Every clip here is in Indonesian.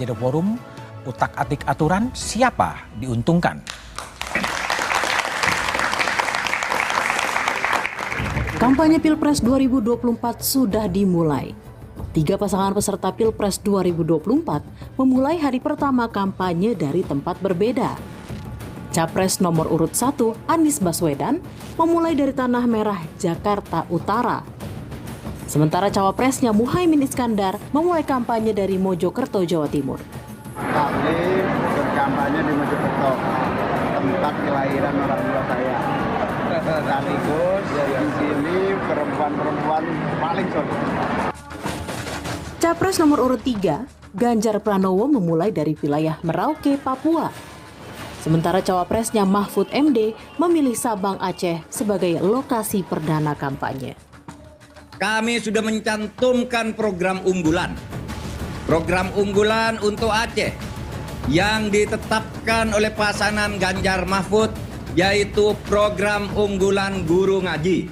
menjadi forum utak-atik aturan siapa diuntungkan. Kampanye Pilpres 2024 sudah dimulai. 3 pasangan peserta Pilpres 2024 memulai hari pertama kampanye dari tempat berbeda. Capres nomor urut 1, Anies Baswedan, memulai dari Tanah Merah, Jakarta Utara. Sementara cawapresnya Muhaimin Iskandar memulai kampanye dari Mojokerto, Jawa Timur. Kami berkampanye di Mojokerto, tempat kelahiran orang tua saya. Sekaligus di sini perempuan-perempuan paling solid. Capres nomor urut 3, Ganjar Pranowo memulai dari wilayah Merauke, Papua. Sementara cawapresnya Mahfud MD memilih Sabang Aceh sebagai lokasi perdana kampanye. Kami sudah mencantumkan program unggulan. Program unggulan untuk Aceh yang ditetapkan oleh pasangan Ganjar Mahfud, yaitu program unggulan guru ngaji.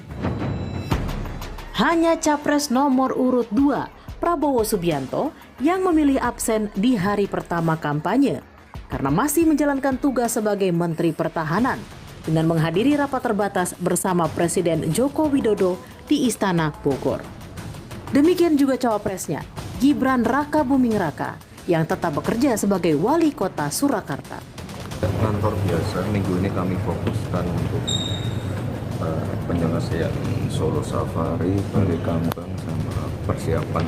Hanya capres nomor urut 2, Prabowo Subianto, yang memilih absen di hari pertama kampanye karena masih menjalankan tugas sebagai Menteri Pertahanan dengan menghadiri rapat terbatas bersama Presiden Joko Widodo di Istana Bogor. Demikian juga cawapresnya, Gibran Raka Buming Raka, yang tetap bekerja sebagai Wali Kota Surakarta. Kantor biasa, minggu ini kami fokuskan untuk penyelesaian Solo Safari, Bali Kambang, sama persiapan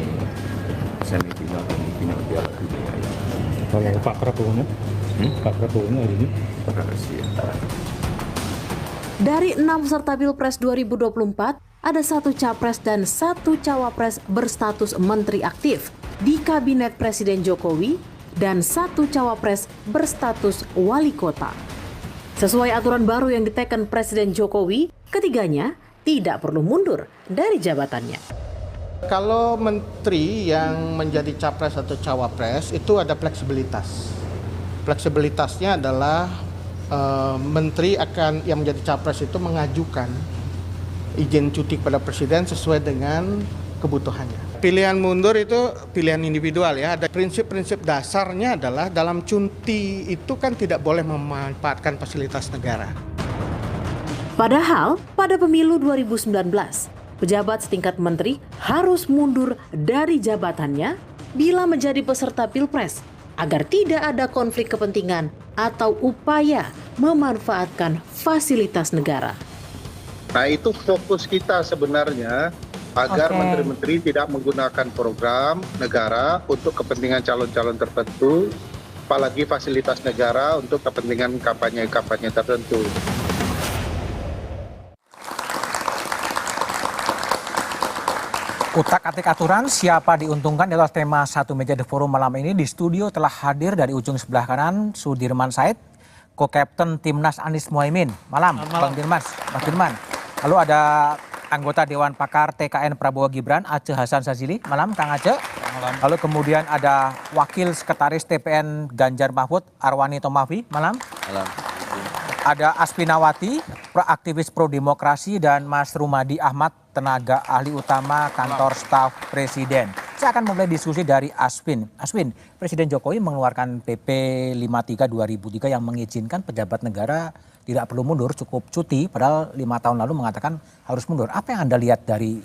semifinal dan final Piala Dunia. Kalau Pak Prabowo, Pak Prabowo hari ini? Dari 6 peserta Pilpres 2024, ada 1 capres dan 1 cawapres berstatus menteri aktif di Kabinet Presiden Jokowi dan 1 cawapres berstatus wali kota. Sesuai aturan baru yang diteken Presiden Jokowi, ketiganya tidak perlu mundur dari jabatannya. Kalau menteri yang menjadi capres atau cawapres itu ada fleksibilitas. Fleksibilitasnya adalah menteri yang menjadi capres itu mengajukan izin cuti kepada presiden sesuai dengan kebutuhannya. Pilihan mundur itu pilihan individual ya. Ada prinsip-prinsip dasarnya adalah dalam cuti itu kan tidak boleh memanfaatkan fasilitas negara. Padahal pada pemilu 2019, pejabat setingkat menteri harus mundur dari jabatannya bila menjadi peserta Pilpres agar tidak ada konflik kepentingan atau upaya memanfaatkan fasilitas negara. Nah itu fokus kita sebenarnya agar menteri-menteri tidak menggunakan program negara untuk kepentingan calon-calon tertentu, apalagi fasilitas negara untuk kepentingan kampanye-kampanye tertentu. Utak-atik aturan siapa diuntungkan adalah tema Satu Meja The Forum malam ini. Di studio telah hadir dari ujung sebelah kanan Sudirman Said, co-captain Timnas Anies Muhaimin. Malam, Bang Dirmas, Mas Dirman. Lalu ada anggota Dewan Pakar TKN Prabowo Gibran, Aceh Hasan Sazili. Malam, Kang Aceh. Malam. Lalu kemudian ada Wakil Sekretaris TPN Ganjar Mahfud, Arwani Tomafi. Malam. Malam. Ada Aspinawati, aktivis pro-demokrasi, dan Mas Rumadi Ahmad, tenaga ahli utama kantor staf Presiden. Saya akan memulai diskusi dari Aswin. Aswin, Presiden Jokowi mengeluarkan PP 53 2003 yang mengizinkan pejabat negara tidak perlu mundur, cukup cuti, padahal 5 tahun lalu mengatakan harus mundur. Apa yang Anda lihat dari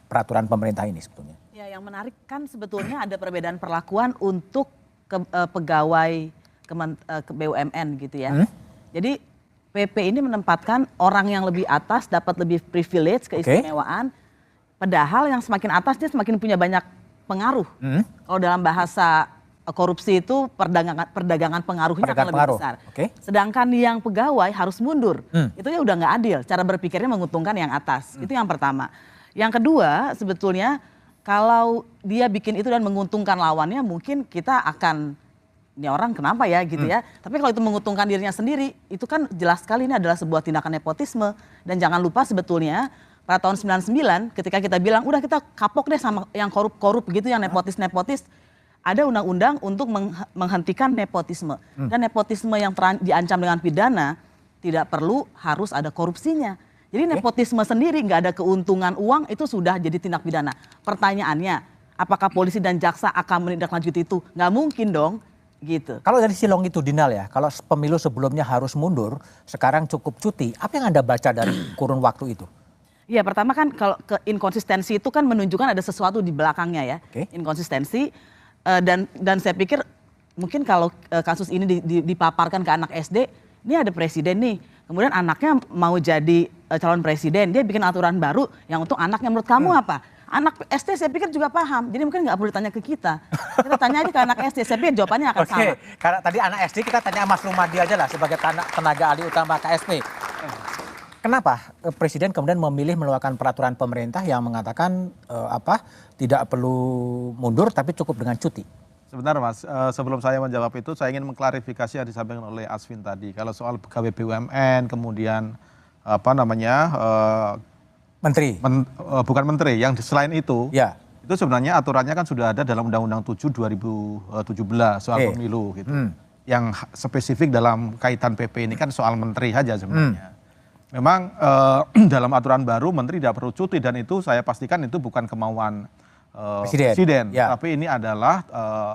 peraturan pemerintah ini sebetulnya? Ya, yang menarik kan sebetulnya ada perbedaan perlakuan untuk pegawai BUMN gitu ya. Jadi PP ini menempatkan orang yang lebih atas dapat lebih privilege, keistimewaan. Padahal yang semakin atas dia semakin punya banyak pengaruh. Kalau dalam bahasa korupsi itu perdagangan pengaruhnya akan lebih besar. Sedangkan yang pegawai harus mundur. Itu ya udah nggak adil. Cara berpikirnya menguntungkan yang atas. Itu yang pertama. Yang kedua sebetulnya kalau dia bikin itu dan menguntungkan lawannya mungkin kita akan ini orang kenapa ya gitu ya. Tapi kalau itu menguntungkan dirinya sendiri, itu kan jelas sekali ini adalah sebuah tindakan nepotisme. Dan jangan lupa sebetulnya pada tahun 99 ketika kita bilang udah kita kapok deh sama yang korup-korup gitu, yang nepotis-nepotis. Ada undang-undang untuk menghentikan nepotisme. Dan nepotisme yang diancam dengan pidana tidak perlu harus ada korupsinya. Jadi nepotisme sendiri nggak ada keuntungan uang itu sudah jadi tindak pidana. Pertanyaannya, apakah polisi dan jaksa akan menindaklanjuti itu? Nggak mungkin dong, gitu. Kalau dari silong itu Dinal ya, kalau pemilu sebelumnya harus mundur, sekarang cukup cuti. Apa yang Anda baca dari kurun waktu itu? Iya, pertama kan kalau inkonsistensi itu kan menunjukkan ada sesuatu di belakangnya ya. Oke. Inkonsistensi dan saya pikir mungkin kalau kasus ini dipaparkan ke anak SD, ini ada presiden nih, kemudian anaknya mau jadi calon presiden, dia bikin aturan baru yang untuk anaknya. Menurut kamu apa? Anak SD saya pikir juga paham, jadi mungkin nggak perlu ditanya ke kita. Kita tanya aja ke anak SD, saya pikir jawabannya akan sama. Oke, karena tadi anak SD kita tanya Mas Rumadi aja lah sebagai tenaga ahli utama KSP. Kenapa Presiden kemudian memilih mengeluarkan peraturan pemerintah yang mengatakan tidak perlu mundur tapi cukup dengan cuti? Sebentar Mas, sebelum saya menjawab itu saya ingin mengklarifikasi yang disampaikan oleh Asvin tadi. Kalau soal pegawai BUMN kemudian Menteri? Bukan menteri, yang selain itu, Ya. itu sebenarnya aturannya kan sudah ada dalam Undang-Undang 7 2017 soal Oke. pemilu gitu. Yang spesifik dalam kaitan PP ini kan soal menteri saja sebenarnya. Memang dalam aturan baru menteri tidak perlu cuti dan itu saya pastikan itu bukan kemauan presiden, Ya. tapi ini adalah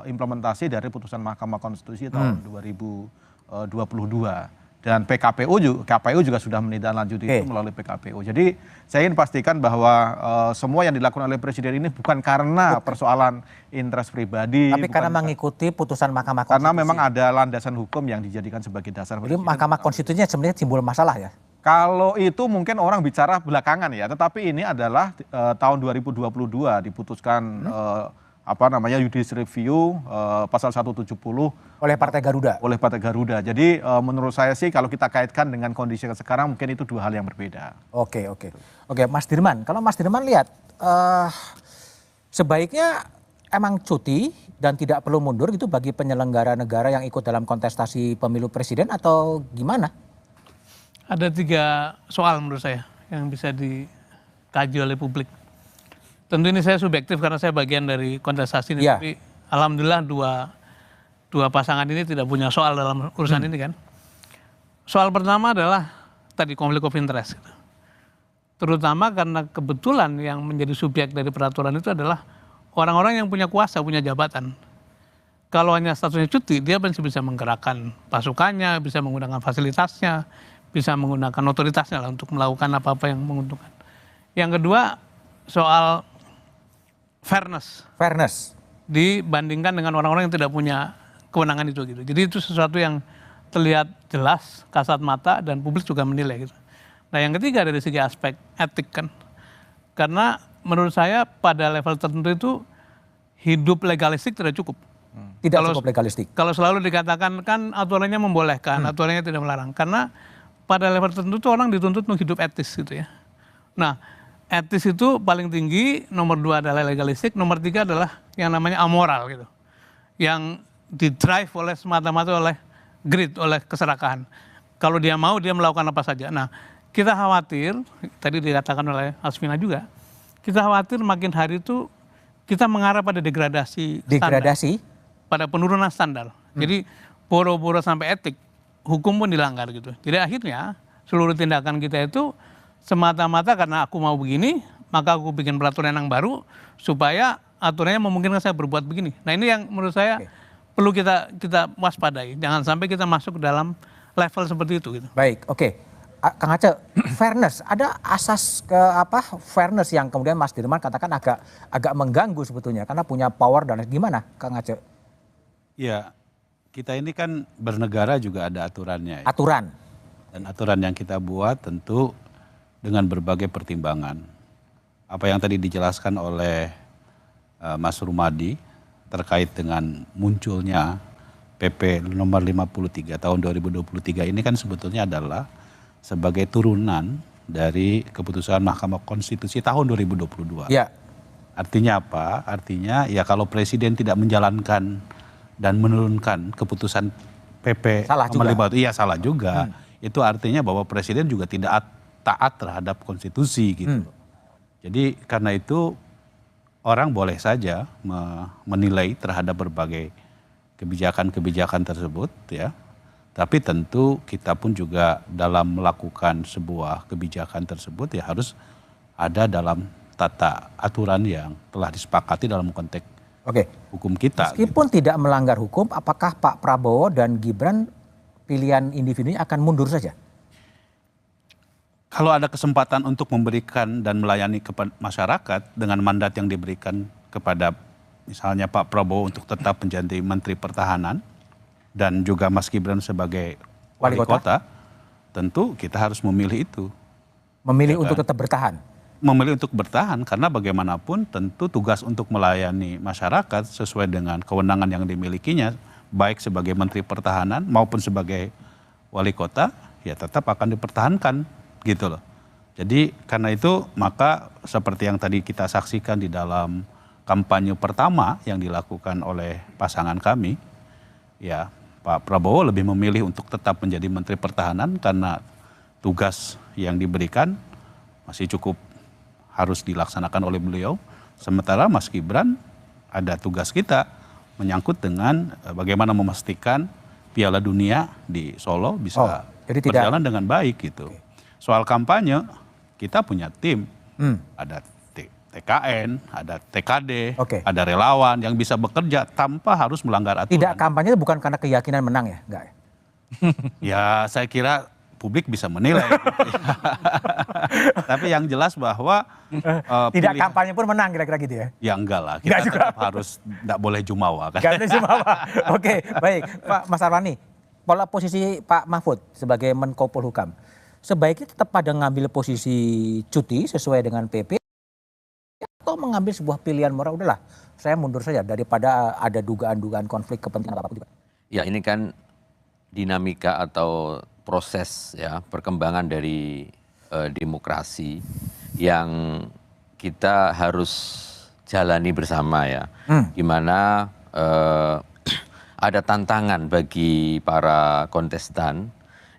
implementasi dari putusan Mahkamah Konstitusi tahun 2022. Dan KPU juga sudah menindaklanjuti itu melalui PKPU. Jadi saya ingin pastikan bahwa semua yang dilakukan oleh presiden ini bukan karena persoalan interest pribadi. Tapi karena mengikuti putusan Mahkamah Konstitusi. Karena memang ada landasan hukum yang dijadikan sebagai dasar. Jadi Mahkamah Konstitusi sebenarnya simbol masalah ya? Kalau itu mungkin orang bicara belakangan ya, tetapi ini adalah tahun 2022 diputuskan judicial review pasal 170 Oleh Partai Garuda. oleh Partai Garuda. Jadi menurut saya sih kalau kita kaitkan dengan kondisi sekarang mungkin itu dua hal yang berbeda. Oke, Mas Dirman, kalau Mas Dirman lihat sebaiknya emang cuti dan tidak perlu mundur gitu bagi penyelenggara negara yang ikut dalam kontestasi pemilu presiden atau gimana? Ada 3 soal menurut saya yang bisa dikaji oleh publik. Tentu ini saya subjektif karena saya bagian dari kontestasi ini, Ya. tapi alhamdulillah dua pasangan ini tidak punya soal dalam urusan ini kan. Soal pertama adalah tadi konflik of interest. Terutama karena kebetulan yang menjadi subjek dari peraturan itu adalah orang-orang yang punya kuasa, punya jabatan. Kalau hanya statusnya cuti, dia masih bisa menggerakkan pasukannya, bisa menggunakan fasilitasnya, bisa menggunakan otoritasnya lah untuk melakukan apa-apa yang menguntungkan. Yang kedua, soal fairness dibandingkan dengan orang-orang yang tidak punya kewenangan itu gitu. Jadi itu sesuatu yang terlihat jelas, kasat mata dan publik juga menilai gitu. Nah, yang ketiga dari segi aspek etik kan. Karena menurut saya pada level tertentu itu hidup legalistik tidak cukup. Cukup legalistik. Kalau selalu dikatakan kan aturannya membolehkan, aturannya tidak melarang. Karena pada level tertentu itu orang dituntut untuk hidup etis gitu ya. Nah, etis itu paling tinggi, nomor 2 adalah legalistik, nomor 3 adalah yang namanya amoral gitu. Yang didrive oleh semata-mata oleh greed, oleh keserakahan. Kalau dia mau, dia melakukan apa saja. Nah, kita khawatir, tadi dikatakan oleh Asvina juga, kita khawatir makin hari itu kita mengarah pada degradasi standar, pada penurunan standar. Jadi boro-boro sampai etik, hukum pun dilanggar gitu. Jadi akhirnya seluruh tindakan kita itu semata-mata karena aku mau begini, maka aku bikin peraturan yang baru supaya aturannya memungkinkan saya berbuat begini. Nah, ini yang menurut saya perlu kita waspadai. Jangan sampai kita masuk ke dalam level seperti itu gitu. Baik, oke. Kang Aceh, fairness, ada asas fairness yang kemudian Mas Dirman katakan agak mengganggu sebetulnya karena punya power dan gimana, Kang Aceh? Ya, kita ini kan bernegara juga ada aturannya. Ya. Aturan. Dan aturan yang kita buat tentu dengan berbagai pertimbangan. Apa yang tadi dijelaskan oleh Mas Rumadi terkait dengan munculnya PP nomor 53 tahun 2023 ini kan sebetulnya adalah sebagai turunan dari keputusan Mahkamah Konstitusi tahun 2022. Ya. Artinya apa? Artinya ya kalau presiden tidak menjalankan dan menurunkan keputusan PP nomor 53, iya salah juga. Itu artinya bahwa presiden juga tidak taat terhadap konstitusi gitu. Jadi karena itu orang boleh saja menilai terhadap berbagai kebijakan-kebijakan tersebut ya. Tapi tentu kita pun juga dalam melakukan sebuah kebijakan tersebut ya harus ada dalam tata aturan yang telah disepakati dalam konteks hukum kita. Meskipun tidak melanggar hukum, apakah Pak Prabowo dan Gibran pilihan individunya akan mundur saja? Kalau ada kesempatan untuk memberikan dan melayani kepada masyarakat dengan mandat yang diberikan kepada misalnya Pak Prabowo untuk tetap menjadi Menteri Pertahanan dan juga Mas Gibran sebagai wali kota, tentu kita harus memilih itu. Memilih untuk tetap bertahan? Memilih untuk bertahan karena bagaimanapun tentu tugas untuk melayani masyarakat sesuai dengan kewenangan yang dimilikinya baik sebagai Menteri Pertahanan maupun sebagai wali kota ya tetap akan dipertahankan gitu loh. Jadi karena itu maka seperti yang tadi kita saksikan di dalam kampanye pertama yang dilakukan oleh pasangan kami, ya Pak Prabowo lebih memilih untuk tetap menjadi Menteri Pertahanan karena tugas yang diberikan masih cukup harus dilaksanakan oleh beliau. Sementara Mas Gibran ada tugas kita menyangkut dengan bagaimana memastikan Piala Dunia di Solo bisa berjalan dengan baik gitu. Soal kampanye kita punya tim, ada TKN, ada TKD, ada relawan yang bisa bekerja tanpa harus melanggar aturan. Tidak kampanye bukan karena keyakinan menang ya? Enggak ya? Ya saya kira publik bisa menilai. Tapi yang jelas bahwa tidak kampanye pun menang kira-kira gitu ya? Ya enggak lah, kita tetap harus tidak boleh jumawa kan. Gak boleh jumawa. Oke, baik. Pak Mas Arwani, pola posisi Pak Mahfud sebagai Menko Polhukam, sebaiknya tetap pada ngambil posisi cuti sesuai dengan PP atau mengambil sebuah pilihan moral, udahlah saya mundur saja daripada ada dugaan-dugaan konflik kepentingan apapun juga. Ya ini kan dinamika atau proses ya perkembangan dari demokrasi yang kita harus jalani bersama ya. Gimana ada tantangan bagi para kontestan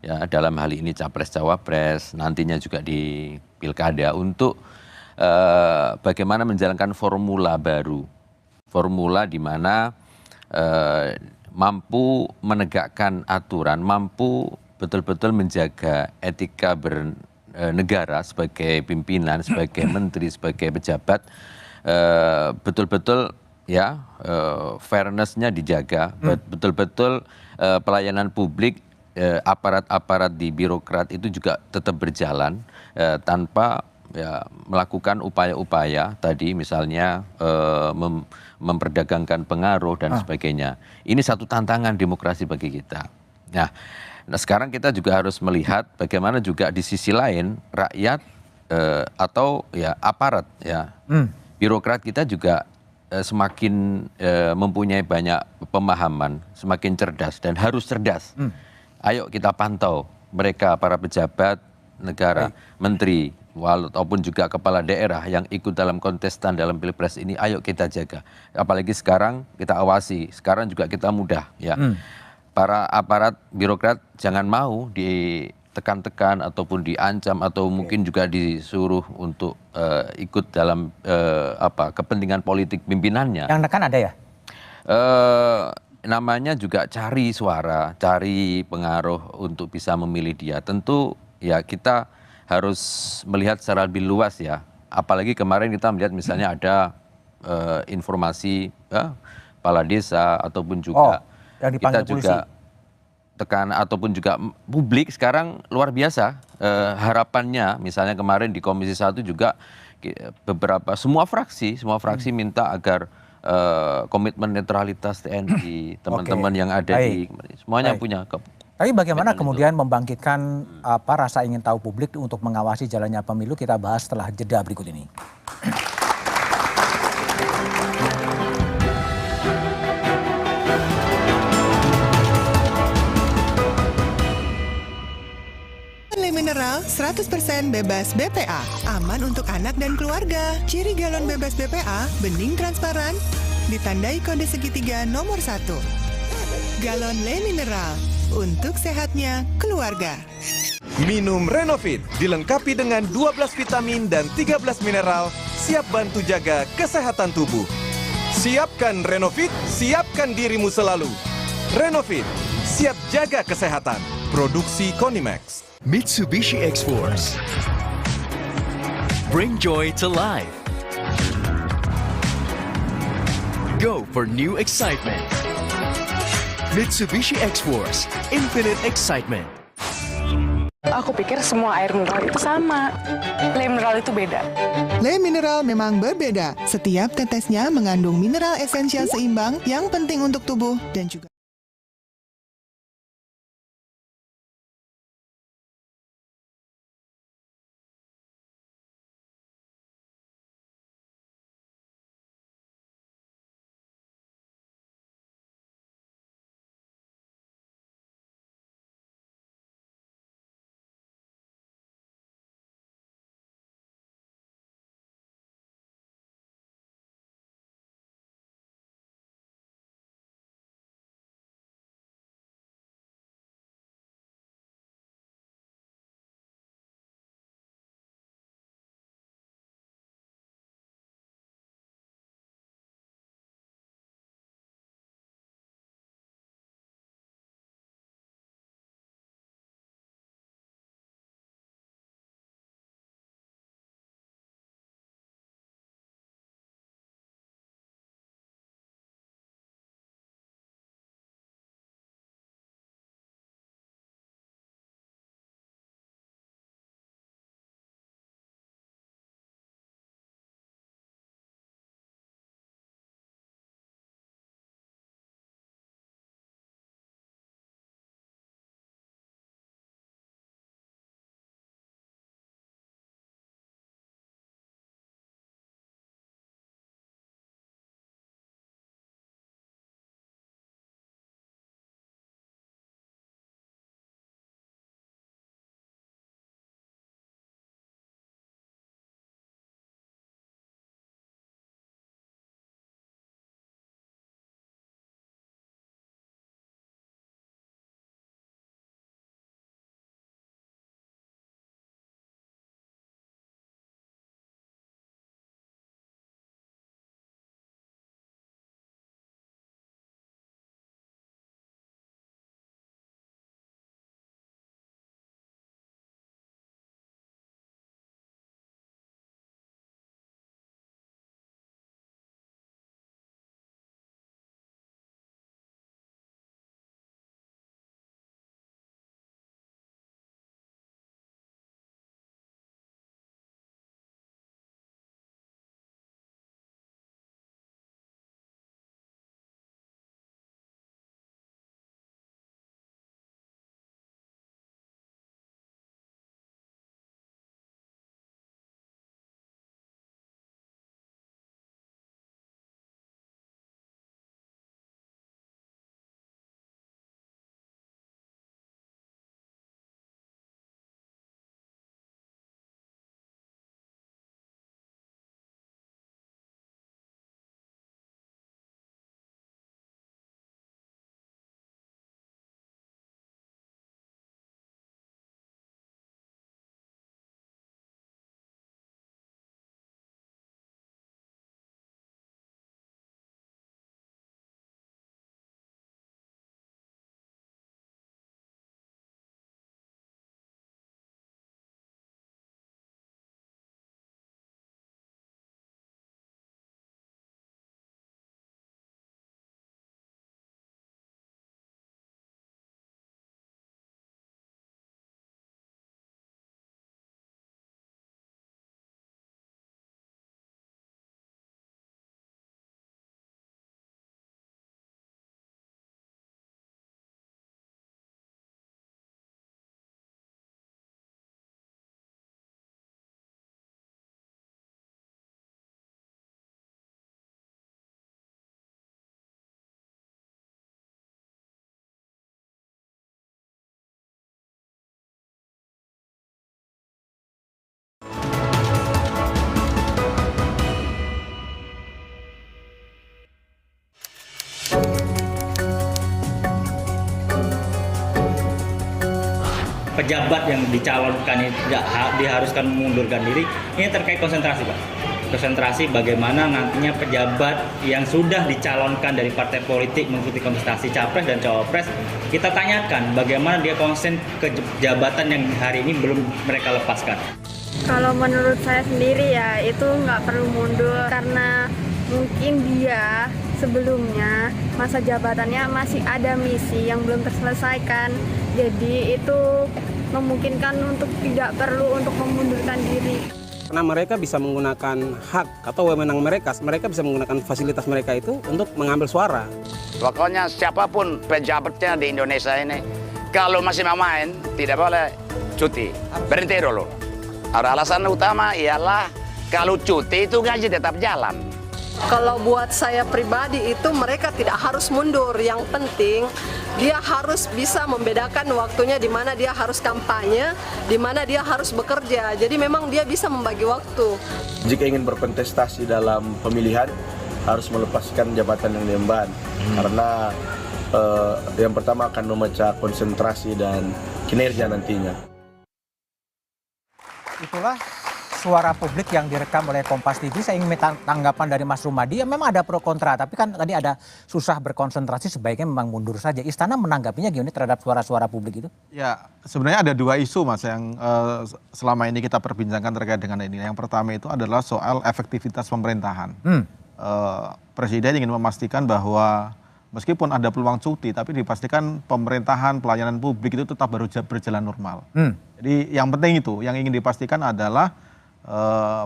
ya dalam hal ini capres cawapres nantinya juga di pilkada untuk bagaimana menjalankan formula baru, formula di mana mampu menegakkan aturan, mampu betul-betul menjaga etika bernegara sebagai pimpinan, sebagai menteri, sebagai pejabat, betul-betul ya fairness-nya dijaga, betul-betul pelayanan publik aparat-aparat di birokrat itu juga tetap berjalan tanpa ya, melakukan upaya-upaya tadi misalnya memperdagangkan pengaruh dan sebagainya. Ini satu tantangan demokrasi bagi kita. Nah sekarang kita juga harus melihat bagaimana juga di sisi lain rakyat atau ya aparat ya birokrat kita juga semakin mempunyai banyak pemahaman, semakin cerdas dan harus cerdas. Ayo kita pantau mereka para pejabat negara, menteri, walaupun juga kepala daerah yang ikut dalam kontestan dalam pilpres ini, ayo kita jaga. Apalagi sekarang kita awasi, sekarang juga kita mudah ya. Para aparat birokrat jangan mau ditekan-tekan ataupun diancam atau mungkin juga disuruh untuk ikut dalam kepentingan politik pimpinannya. Yang nekan ada ya? Namanya juga cari suara, cari pengaruh untuk bisa memilih dia. Tentu ya kita harus melihat secara lebih luas ya. Apalagi kemarin kita melihat misalnya ada informasi kepala desa ataupun juga kita juga tekan ataupun juga publik sekarang luar biasa harapannya. Misalnya kemarin di Komisi 1 juga beberapa semua fraksi minta agar komitmen netralitas TNI, teman-teman yang ada di semuanya punya. Tapi bagaimana kemudian membangkitkan rasa ingin tahu publik untuk mengawasi jalannya pemilu, kita bahas setelah jeda berikut ini. Mineral 100% bebas BPA, aman untuk anak dan keluarga. Ciri galon bebas BPA, bening transparan, ditandai kode segitiga nomor 1. Galon Le Mineral, untuk sehatnya keluarga. Minum Renovit, dilengkapi dengan 12 vitamin dan 13 mineral, siap bantu jaga kesehatan tubuh. Siapkan Renovit, siapkan dirimu selalu. Renovit, siap jaga kesehatan. Produksi Konimax. Mitsubishi X-Force. Bring joy to life. Go for new excitement. Mitsubishi X-Force, Infinite Excitement. Aku pikir semua air mineral itu sama. Le mineral itu beda. Le mineral memang berbeda. Setiap tetesnya mengandung mineral esensial seimbang yang penting untuk tubuh dan juga pejabat yang dicalonkan tidak diharuskan mengundurkan diri. Ini terkait konsentrasi, Pak. Konsentrasi bagaimana nantinya pejabat yang sudah dicalonkan dari partai politik mengikuti kontestasi capres dan cawapres, kita tanyakan bagaimana dia konsen ke jabatan yang hari ini belum mereka lepaskan. Kalau menurut saya sendiri ya itu nggak perlu mundur karena mungkin dia sebelumnya masa jabatannya masih ada misi yang belum terselesaikan. Jadi itu memungkinkan untuk tidak perlu untuk memundurkan diri. Karena mereka bisa menggunakan hak atau wewenang mereka bisa menggunakan fasilitas mereka itu untuk mengambil suara. Pokoknya siapapun pejabatnya di Indonesia ini, kalau masih mau main, tidak boleh cuti. Berhenti dulu. Alasan utama ialah kalau cuti itu gaji tetap jalan. Kalau buat saya pribadi itu mereka tidak harus mundur. Yang penting dia harus bisa membedakan waktunya di mana dia harus kampanye, di mana dia harus bekerja. Jadi memang dia bisa membagi waktu. Jika ingin berkontestasi dalam pemilihan harus melepaskan jabatan yang diemban. Karena yang pertama akan memecah konsentrasi dan kinerja nantinya. Itulah suara publik yang direkam oleh Kompas TV. Saya ingin minta tanggapan dari Mas Rumadi. Ya, memang ada pro kontra, tapi kan tadi ada susah berkonsentrasi, sebaiknya memang mundur saja. Istana menanggapinya gimana terhadap suara-suara publik itu? Ya, sebenarnya ada dua isu Mas yang selama ini kita perbincangkan terkait dengan ini. Yang pertama itu adalah soal efektivitas pemerintahan. Presiden ingin memastikan bahwa meskipun ada peluang cuti, tapi dipastikan pemerintahan, pelayanan publik itu tetap berjalan normal. Jadi yang penting itu, yang ingin dipastikan adalah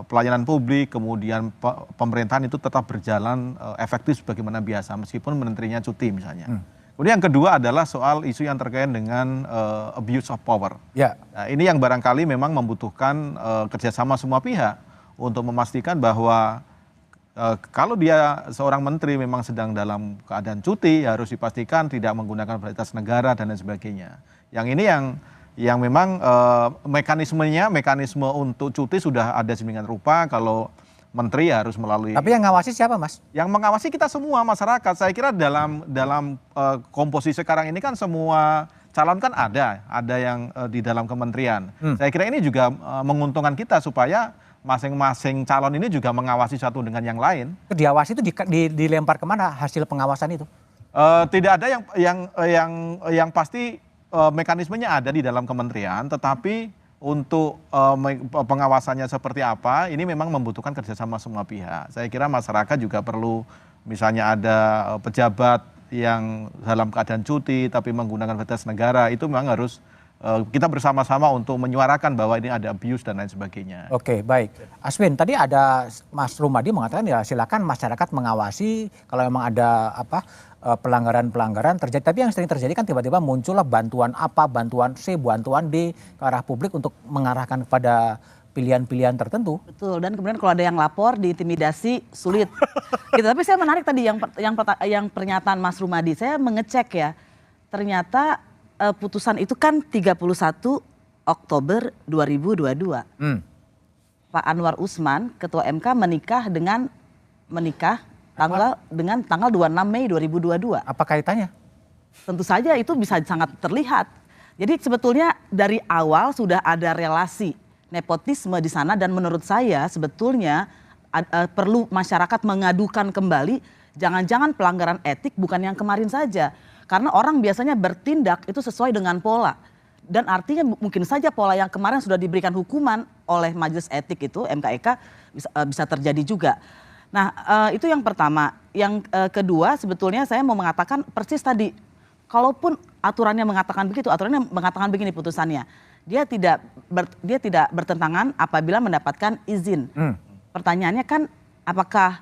pelayanan publik, kemudian pemerintahan itu tetap berjalan efektif sebagaimana biasa, meskipun menterinya cuti misalnya. Kemudian yang kedua adalah soal isu yang terkait dengan abuse of power. Nah, ini yang barangkali memang membutuhkan kerjasama semua pihak untuk memastikan bahwa kalau dia seorang menteri memang sedang dalam keadaan cuti, harus dipastikan tidak menggunakan fasilitas negara dan lain sebagainya. Yang ini yang memang mekanisme untuk cuti sudah ada sedemikian rupa. Kalau menteri harus melalui. Tapi yang ngawasi siapa, Mas? Yang mengawasi kita semua masyarakat. Saya kira dalam komposisi sekarang ini kan semua calon kan ada yang di dalam kementerian. Saya kira ini juga menguntungkan kita supaya masing-masing calon ini juga mengawasi satu dengan yang lain. Diawasi itu dilempar kemana hasil pengawasan itu? Tidak ada yang pasti. Mekanismenya ada di dalam kementerian, tetapi untuk pengawasannya seperti apa, ini memang membutuhkan kerjasama semua pihak. Saya kira masyarakat juga perlu, misalnya ada pejabat yang dalam keadaan cuti tapi menggunakan fasilitas negara, itu memang harus kita bersama-sama untuk menyuarakan bahwa ini ada abuse dan lain sebagainya. Oke, baik. Aswin, tadi ada Mas Rumadi mengatakan ya silakan masyarakat mengawasi kalau memang ada pelanggaran-pelanggaran terjadi. Tapi yang sering terjadi kan tiba-tiba muncullah bantuan A, bantuan C, bantuan D ke arah publik untuk mengarahkan kepada pilihan-pilihan tertentu. Betul, dan kemudian kalau ada yang lapor, diintimidasi, sulit. Gitu. Tapi saya menarik tadi yang pernyataan Mas Rumadi. Saya mengecek ya, ternyata putusan itu kan 31 Oktober 2022. Pak Anwar Usman, Ketua MK menikah dengan tanggal 26 Mei 2022. Apa kaitannya? Tentu saja itu bisa sangat terlihat. Jadi sebetulnya dari awal sudah ada relasi nepotisme di sana, dan menurut saya sebetulnya perlu masyarakat mengadukan kembali jangan-jangan pelanggaran etik bukan yang kemarin saja. Karena orang biasanya bertindak itu sesuai dengan pola. Dan artinya mungkin saja pola yang kemarin sudah diberikan hukuman oleh Majelis Etik itu, MKEK, bisa terjadi juga. Nah itu yang pertama. Yang kedua sebetulnya saya mau mengatakan persis tadi. Kalaupun aturannya mengatakan begitu, aturannya mengatakan begini putusannya. Dia tidak bertentangan apabila mendapatkan izin. Pertanyaannya kan apakah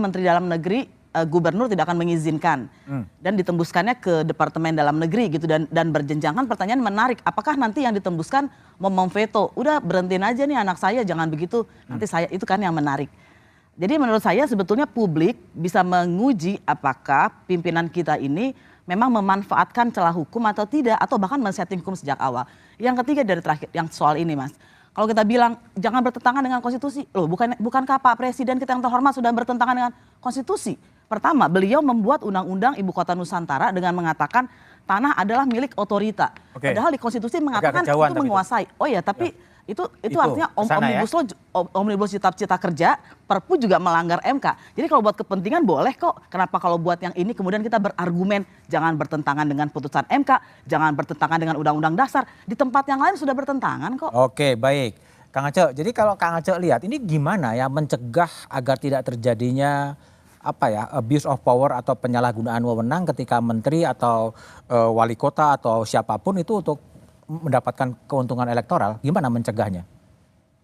Menteri Dalam Negeri, Gubernur tidak akan mengizinkan dan ditembuskannya ke Departemen Dalam Negeri gitu, dan berjenjangan. Pertanyaan menarik, apakah nanti yang ditembuskan mau memveto, udah berhentiin aja nih anak saya jangan begitu, nanti saya, itu kan yang menarik. Jadi menurut saya sebetulnya publik bisa menguji apakah pimpinan kita ini memang memanfaatkan celah hukum atau tidak, atau bahkan men-setting hukum sejak awal. Yang ketiga dari terakhir, yang soal ini Mas. Kalau kita bilang jangan bertentangan dengan konstitusi, loh bukankah Pak Presiden kita yang terhormat sudah bertentangan dengan konstitusi? Pertama, beliau membuat Undang-Undang Ibu Kota Nusantara dengan mengatakan tanah adalah milik otorita. Padahal di konstitusi mengatakan itu menguasai. Oh ya, tapi itu artinya Omnibus Cipta Kerja, Perpu juga melanggar MK. Jadi kalau buat kepentingan boleh kok. Kenapa kalau buat yang ini kemudian kita berargumen jangan bertentangan dengan putusan MK, jangan bertentangan dengan Undang-Undang Dasar. Di tempat yang lain sudah bertentangan kok. Oke, baik. Kang Aceh, jadi kalau Kang Aceh lihat ini gimana ya mencegah agar tidak terjadinya abuse of power atau penyalahgunaan wewenang ketika menteri atau wali kota atau siapapun itu untuk mendapatkan keuntungan elektoral. Gimana mencegahnya?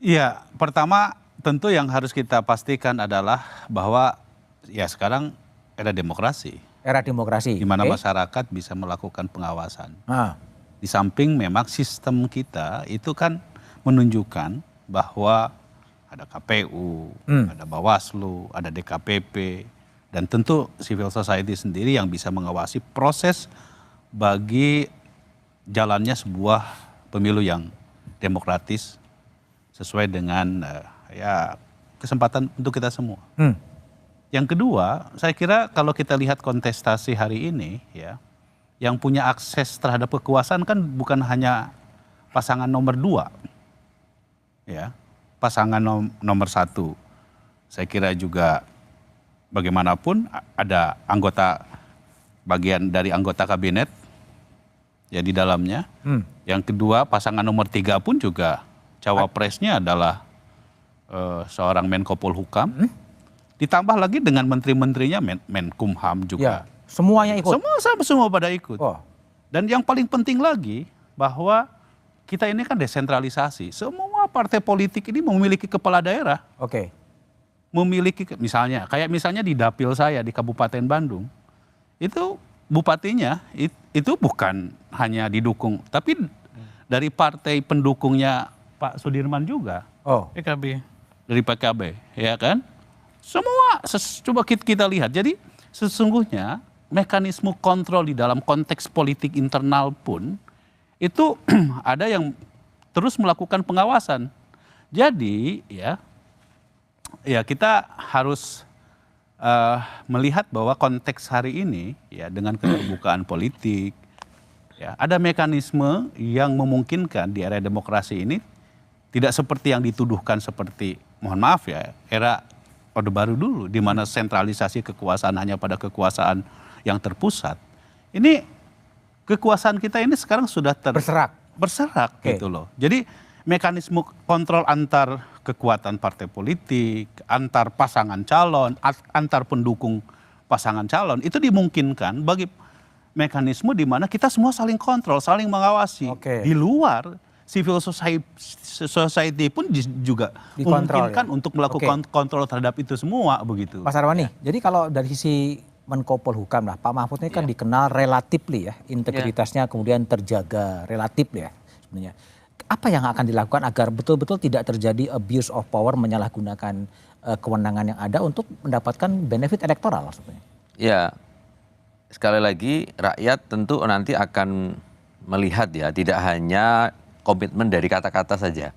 Iya, pertama tentu yang harus kita pastikan adalah bahwa ya sekarang era demokrasi. Era demokrasi. Di mana masyarakat bisa melakukan pengawasan. Di samping memang sistem kita itu kan menunjukkan bahwa ada KPU, ada Bawaslu, ada DKPP, dan tentu civil society sendiri yang bisa mengawasi proses bagi jalannya sebuah pemilu yang demokratis sesuai dengan ya kesempatan untuk kita semua. Yang kedua, saya kira kalau kita lihat kontestasi hari ini ya, yang punya akses terhadap kekuasaan kan bukan hanya pasangan nomor 2. Ya, pasangan nomor 1. Saya kira juga bagaimanapun ada bagian dari anggota kabinet ya di dalamnya. Yang kedua, pasangan nomor 3 pun juga cawapresnya adalah seorang Menko Polhukam. Ditambah lagi dengan menteri-menterinya Menkumham juga. Ya, semuanya ikut? Semua pada ikut. Dan yang paling penting lagi bahwa kita ini kan desentralisasi. Semua partai politik ini memiliki kepala daerah. Memiliki misalnya, kayak misalnya di dapil saya di Kabupaten Bandung. Itu bupatinya itu bukan hanya didukung, tapi dari partai pendukungnya Pak Sudirman juga. PKB. Dari PKB, ya kan? Semua, coba kita lihat. Jadi sesungguhnya mekanisme kontrol di dalam konteks politik internal pun itu ada yang terus melakukan pengawasan. Jadi ya kita harus melihat bahwa konteks hari ini ya dengan keterbukaan politik ya ada mekanisme yang memungkinkan di era demokrasi ini tidak seperti yang dituduhkan seperti mohon maaf ya era Orde Baru dulu di mana sentralisasi kekuasaan hanya pada kekuasaan yang terpusat. Ini kekuasaan kita ini sekarang sudah berserak gitu loh. Jadi mekanisme kontrol antar kekuatan partai politik, antar pasangan calon, antar pendukung pasangan calon itu dimungkinkan bagi mekanisme di mana kita semua saling kontrol, saling mengawasi. Di luar civil society pun juga memungkinkan untuk melakukan kontrol terhadap itu semua begitu. Mas Arwani, jadi kalau dari sisi Menko Polhukam lah, Pak Mahfud ini kan dikenal relatif ya, integritasnya kemudian terjaga relatif ya sebenarnya. Apa yang akan dilakukan agar betul-betul tidak terjadi abuse of power menyalahgunakan kewenangan yang ada untuk mendapatkan benefit elektoral sebenarnya? Ya, sekali lagi rakyat tentu nanti akan melihat ya, tidak hanya komitmen dari kata-kata saja,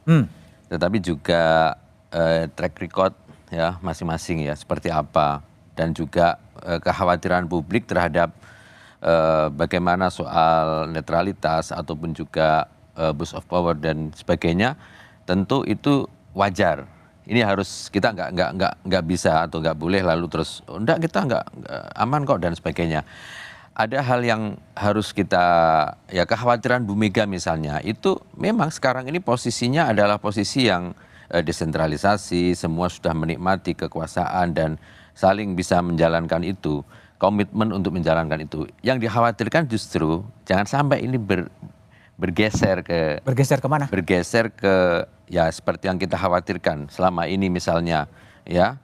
tetapi juga track record ya masing-masing ya seperti apa, dan juga kekhawatiran publik terhadap bagaimana soal netralitas ataupun juga abuse of power dan sebagainya, tentu itu wajar. Ini harus kita nggak bisa atau nggak boleh lalu terus enggak kita nggak aman kok dan sebagainya. Ada hal yang harus kita ya kekhawatiran Bu Mega misalnya itu memang sekarang ini posisinya adalah posisi yang desentralisasi, semua sudah menikmati kekuasaan dan saling bisa menjalankan itu, komitmen untuk menjalankan itu. Yang dikhawatirkan justru jangan sampai ini bergeser kemana? Bergeser ke ya seperti yang kita khawatirkan selama ini misalnya ya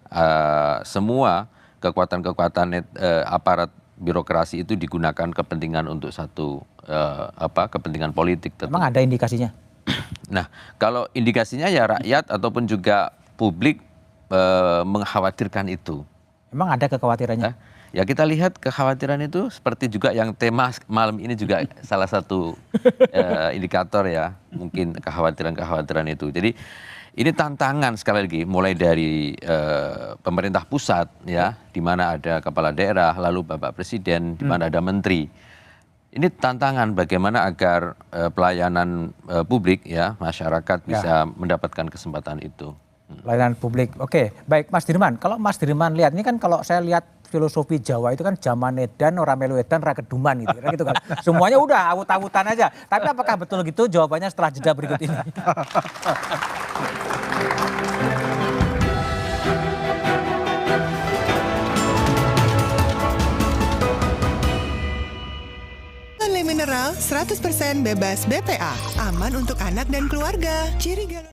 semua kekuatan-kekuatan aparat birokrasi itu digunakan kepentingan untuk satu kepentingan politik. Memang ada indikasinya? Nah, kalau indikasinya ya rakyat ataupun juga publik mengkhawatirkan itu. Memang ada kekhawatirannya? Ya kita lihat kekhawatiran itu seperti juga yang tema malam ini juga salah satu indikator ya mungkin kekhawatiran itu. Jadi ini tantangan sekali lagi mulai dari pemerintah pusat ya di mana ada kepala daerah lalu Bapak Presiden di mana ada menteri. Ini tantangan bagaimana agar pelayanan publik ya masyarakat bisa mendapatkan kesempatan itu. Pelayanan publik. Oke, baik Mas Dirman. Kalau Mas Dirman lihat ini kan kalau saya lihat filosofi Jawa itu kan zaman edan ora melu edan ra keduman gitu kan. Semuanya udah awut-awutan aja. Tapi apakah betul gitu? Jawabannya setelah jeda berikut ini. Galon Le Mineral 100% bebas BPA. Aman untuk anak dan keluarga. Ciri galon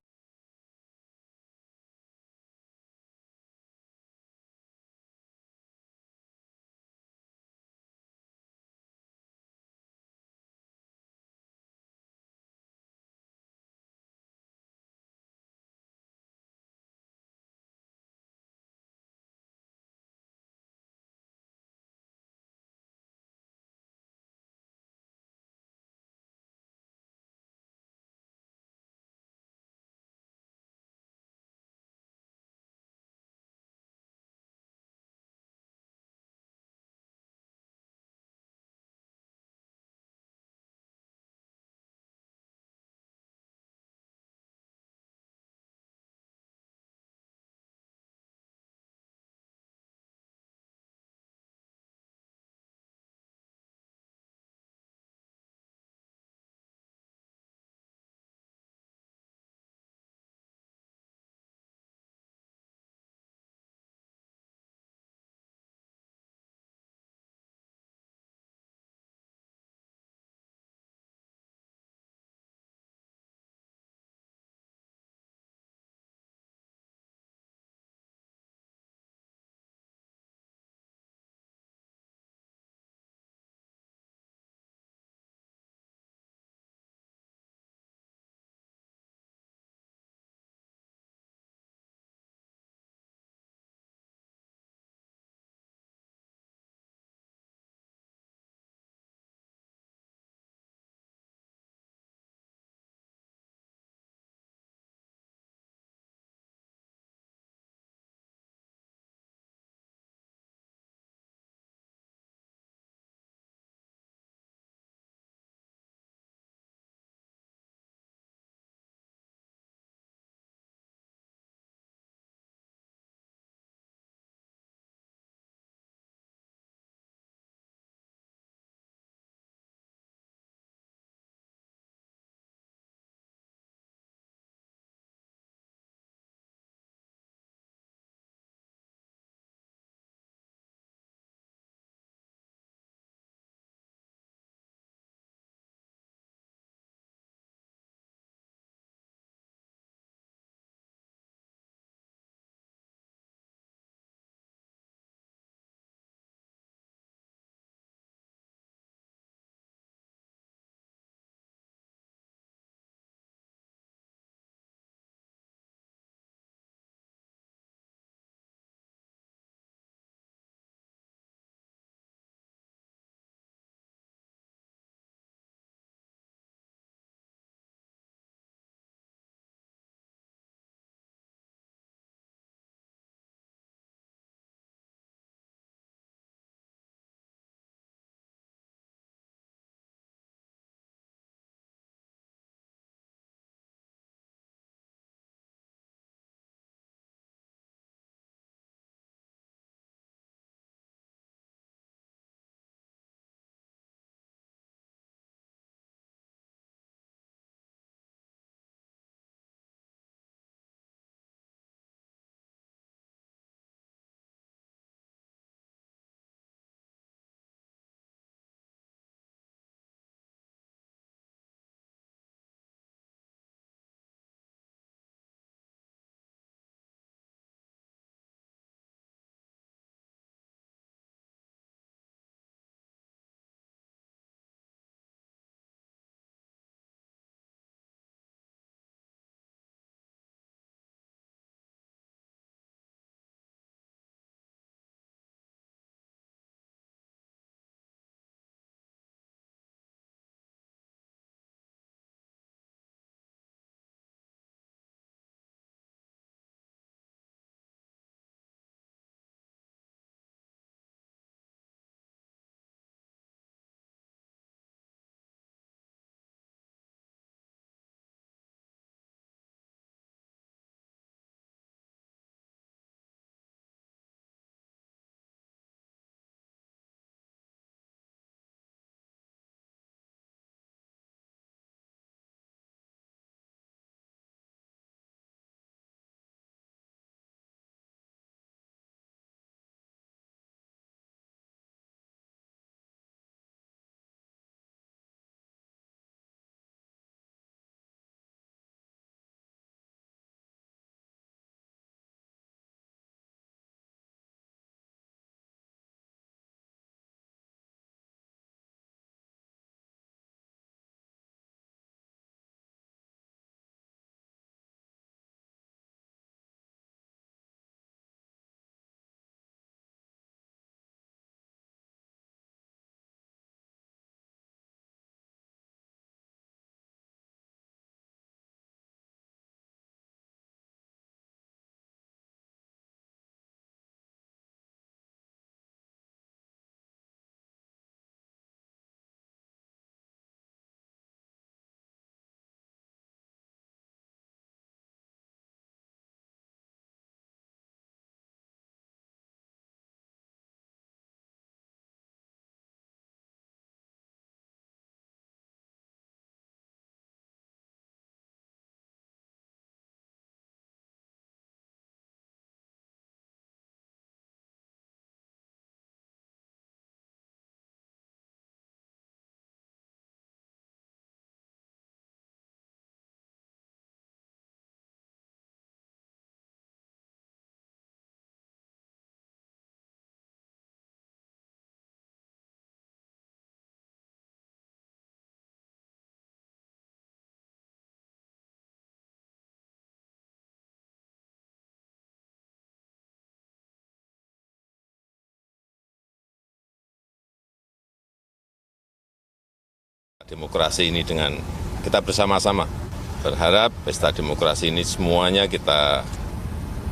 Demokrasi ini dengan kita bersama-sama berharap pesta demokrasi ini semuanya kita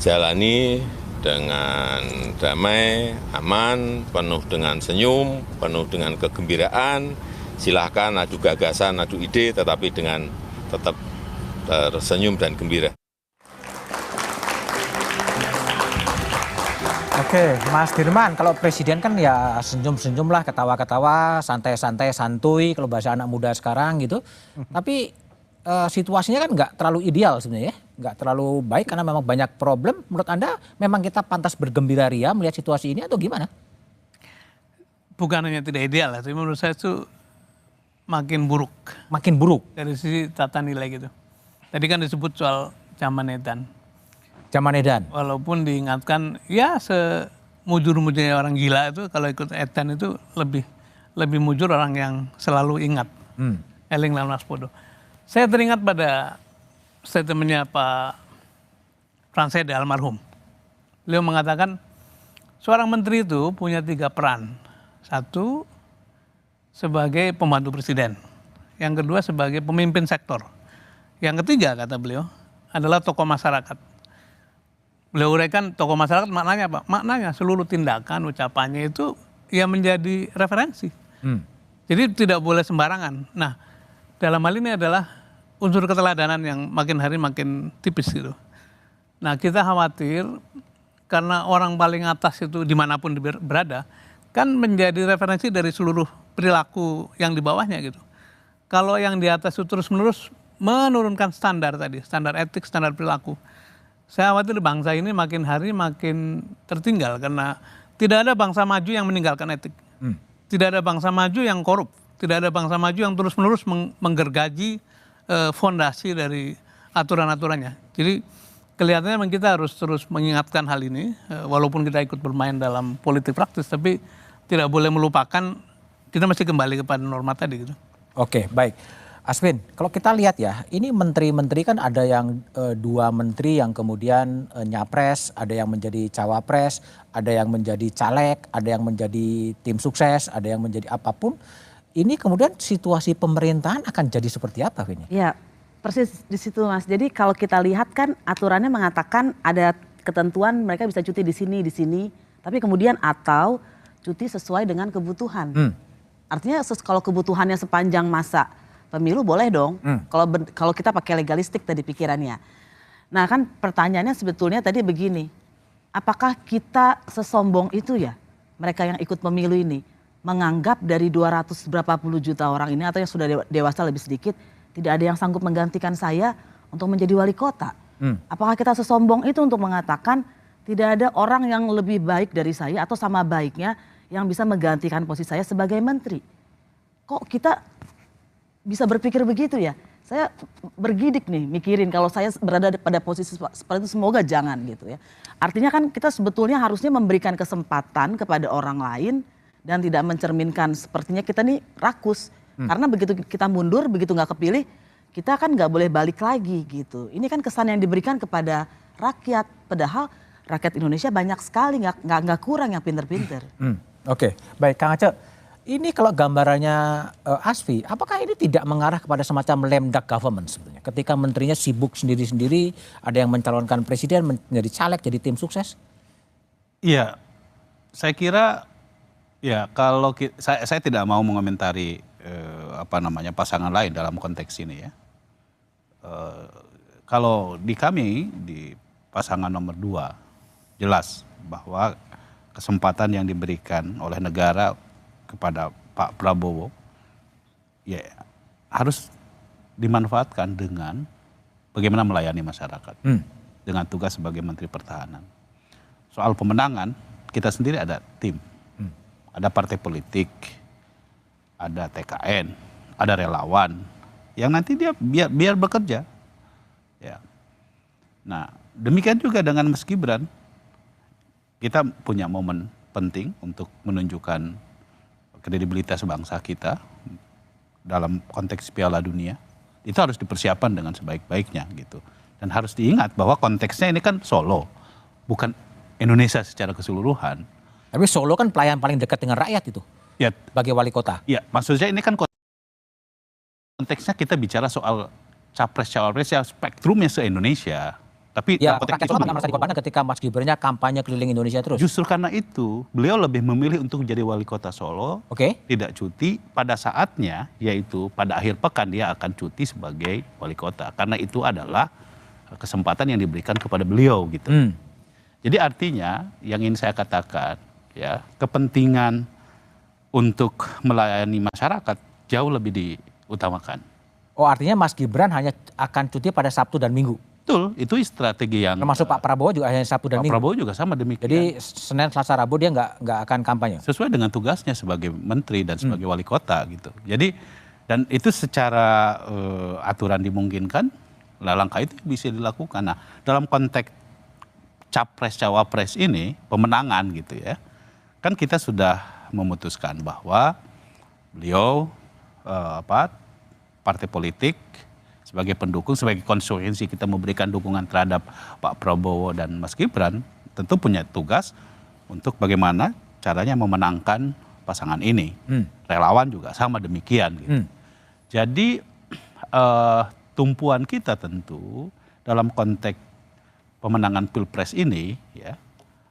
jalani dengan damai, aman, penuh dengan senyum, penuh dengan kegembiraan. Silahkan adu gagasan, adu ide, tetapi dengan tetap tersenyum dan gembira. Oke, Mas Dirman, kalau presiden kan ya senyum-senyum lah, ketawa-ketawa, santai-santai, santuy, kalau bahasa anak muda sekarang gitu. Tapi situasinya kan nggak terlalu ideal sebenarnya ya, nggak terlalu baik karena memang banyak problem. Menurut Anda memang kita pantas bergembira ria melihat situasi ini atau gimana? Bukan hanya tidak ideal, tapi menurut saya itu makin buruk. Makin buruk? Dari sisi tata nilai gitu. Tadi kan disebut soal zaman edan. Zaman edan? Walaupun diingatkan, ya semujur-mujurnya orang gila itu kalau ikut edan itu lebih mujur orang yang selalu ingat. Eling lan waspada. Saya teringat pada statementnya Pak Pransede almarhum. Beliau mengatakan, seorang menteri itu punya 3 peran. 1, sebagai pembantu presiden. Yang kedua, sebagai pemimpin sektor. Yang ketiga, kata beliau, adalah tokoh masyarakat. Beliau uraikan tokoh masyarakat maknanya apa? Maknanya seluruh tindakan, ucapannya itu ya menjadi referensi. Jadi tidak boleh sembarangan. Nah, dalam hal ini adalah unsur keteladanan yang makin hari makin tipis gitu. Nah, kita khawatir karena orang paling atas itu dimanapun berada, kan menjadi referensi dari seluruh perilaku yang di bawahnya gitu. Kalau yang di atas itu terus-menerus menurunkan standar tadi, standar etik, standar perilaku. Saya khawatir bangsa ini makin hari makin tertinggal karena tidak ada bangsa maju yang meninggalkan etik. Tidak ada bangsa maju yang korup. Tidak ada bangsa maju yang terus-menerus menggergaji fondasi dari aturan-aturannya. Jadi kelihatannya memang kita harus terus mengingatkan hal ini, walaupun kita ikut bermain dalam politik praktis, tapi tidak boleh melupakan kita mesti kembali kepada norma tadi gitu. Oke, baik. Aswin, kalau kita lihat ya, ini menteri-menteri kan ada yang 2 menteri yang kemudian nyapres, ada yang menjadi cawapres, ada yang menjadi caleg, ada yang menjadi tim sukses, ada yang menjadi apapun. Ini kemudian situasi pemerintahan akan jadi seperti apa ini? Ya, persis di situ Mas. Jadi kalau kita lihat kan aturannya mengatakan ada ketentuan mereka bisa cuti di sini, tapi kemudian atau cuti sesuai dengan kebutuhan. Artinya kalau kebutuhannya sepanjang masa pemilu boleh dong. Kalau kita pakai legalistik tadi pikirannya. Nah kan pertanyaannya sebetulnya tadi begini, apakah kita sesombong itu ya mereka yang ikut pemilu ini menganggap dari 200 berapa puluh juta orang ini atau yang sudah dewasa lebih sedikit tidak ada yang sanggup menggantikan saya untuk menjadi wali kota? Apakah kita sesombong itu untuk mengatakan tidak ada orang yang lebih baik dari saya atau sama baiknya yang bisa menggantikan posisi saya sebagai menteri? Kok kita bisa berpikir begitu ya? Saya bergidik nih mikirin kalau saya berada pada posisi seperti itu, semoga jangan gitu ya. Artinya kan kita sebetulnya harusnya memberikan kesempatan kepada orang lain dan tidak mencerminkan sepertinya kita nih rakus. Karena begitu kita mundur, begitu nggak kepilih, kita kan nggak boleh balik lagi gitu. Ini kan kesan yang diberikan kepada rakyat, padahal rakyat Indonesia banyak sekali, nggak kurang yang pinter-pinter. Oke, baik Kang Aceh. Ini kalau gambarannya Asfi, apakah ini tidak mengarah kepada semacam lame duck government sebenarnya? Ketika menterinya sibuk sendiri-sendiri, ada yang mencalonkan presiden, menjadi caleg, jadi tim sukses? Iya, saya kira ya kalau saya tidak mau mengomentari pasangan lain dalam konteks ini ya. Kalau di kami di pasangan nomor 2 jelas bahwa kesempatan yang diberikan oleh negara kepada Pak Prabowo ya harus dimanfaatkan dengan bagaimana melayani masyarakat dengan tugas sebagai Menteri Pertahanan. Soal pemenangan kita sendiri ada tim, ada partai politik, ada TKN, ada relawan yang nanti dia biar bekerja. Ya. Nah demikian juga dengan Mas Gibran, kita punya momen penting untuk menunjukkan kredibilitas bangsa kita dalam konteks Piala Dunia. Itu harus dipersiapkan dengan sebaik-baiknya gitu. Dan harus diingat bahwa konteksnya ini kan Solo, bukan Indonesia secara keseluruhan. Tapi Solo kan pelayan paling dekat dengan rakyat itu, ya, sebagai wali kota. Iya, maksudnya ini kan konteksnya kita bicara soal capres-cawapres yang spektrumnya se-Indonesia. Tapi ya, rakyat semua akan merasa dikorbankan ketika Mas Gibran-nya kampanye keliling Indonesia terus. Justru karena itu, beliau lebih memilih untuk menjadi wali kota Solo, tidak cuti pada saatnya, yaitu pada akhir pekan dia akan cuti sebagai wali kota. Karena itu adalah kesempatan yang diberikan kepada beliau gitu. Jadi artinya yang ingin saya katakan, ya kepentingan untuk melayani masyarakat jauh lebih diutamakan. Oh, artinya Mas Gibran hanya akan cuti pada Sabtu dan Minggu? Betul, itu strategi yang... Termasuk Pak Prabowo juga hanya Sabtu dan Minggu? Pak Prabowo juga sama demikian. Jadi Senin, Selasa, Rabu dia nggak akan kampanye? Sesuai dengan tugasnya sebagai menteri dan sebagai wali kota gitu. Jadi, dan itu secara aturan dimungkinkan, langkah itu bisa dilakukan. Nah, dalam konteks capres-cawapres ini, pemenangan gitu ya, kan kita sudah memutuskan bahwa beliau, partai politik, sebagai pendukung, sebagai konsekuensi kita memberikan dukungan terhadap Pak Prabowo dan Mas Gibran, tentu punya tugas untuk bagaimana caranya memenangkan pasangan ini. Relawan juga sama demikian. Gitu. Jadi tumpuan kita tentu dalam konteks pemenangan Pilpres ini ya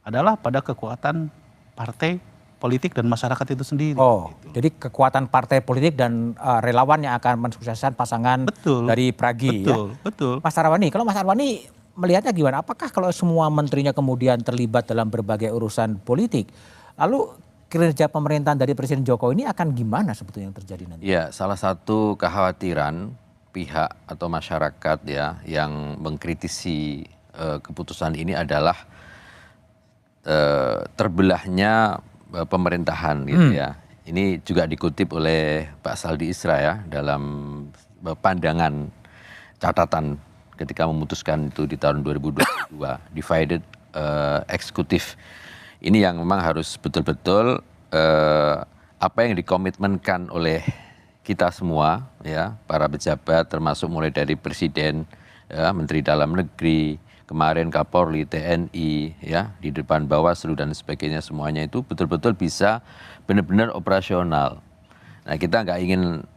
adalah pada kekuatan partai politik dan masyarakat itu sendiri. Oh, gitu. Jadi kekuatan partai politik dan relawan yang akan mensukseskan pasangan dari Pragi. Betul. Mas Arwani, kalau Mas Arwani melihatnya gimana? Apakah kalau semua menterinya kemudian terlibat dalam berbagai urusan politik, lalu kinerja pemerintahan dari Presiden Jokowi ini akan gimana sebetulnya yang terjadi nanti? Ya, salah satu kekhawatiran pihak atau masyarakat ya yang mengkritisi keputusan ini adalah terbelahnya pemerintahan gitu ya. Ini juga dikutip oleh Pak Saldi Isra ya dalam pandangan catatan ketika memutuskan itu di tahun 2022 divided eksekutif. Ini yang memang harus betul-betul apa yang dikomitmenkan oleh kita semua ya, para pejabat termasuk mulai dari presiden, ya, menteri dalam negeri, kemarin Kapolri, TNI, ya di depan Bawaslu dan sebagainya semuanya itu betul-betul bisa benar-benar operasional. Nah kita nggak ingin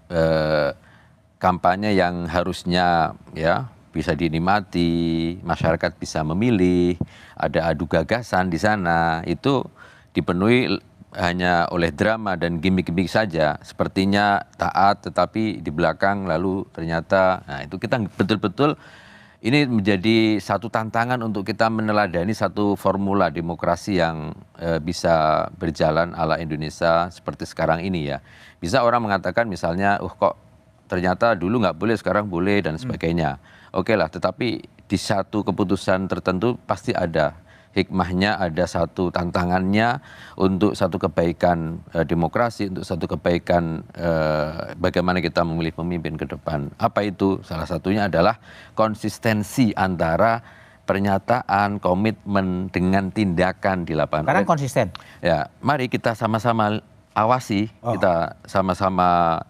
kampanye yang harusnya ya bisa dinikmati, masyarakat bisa memilih, ada adu gagasan di sana itu dipenuhi hanya oleh drama dan gimmick-gimmick saja. Sepertinya taat tetapi di belakang lalu ternyata, nah itu kita betul-betul. Ini menjadi satu tantangan untuk kita meneladani satu formula demokrasi yang bisa berjalan ala Indonesia seperti sekarang ini ya. Bisa orang mengatakan misalnya, kok ternyata dulu nggak boleh, sekarang boleh dan sebagainya. Oke lah, tetapi di satu keputusan tertentu pasti ada hikmahnya, ada satu tantangannya untuk satu kebaikan demokrasi, untuk satu kebaikan bagaimana kita memilih pemimpin ke depan. Apa itu? Salah satunya adalah konsistensi antara pernyataan, komitmen dengan tindakan di lapangan. Sekarang konsisten? Ya, mari kita sama-sama awasi, kita sama-sama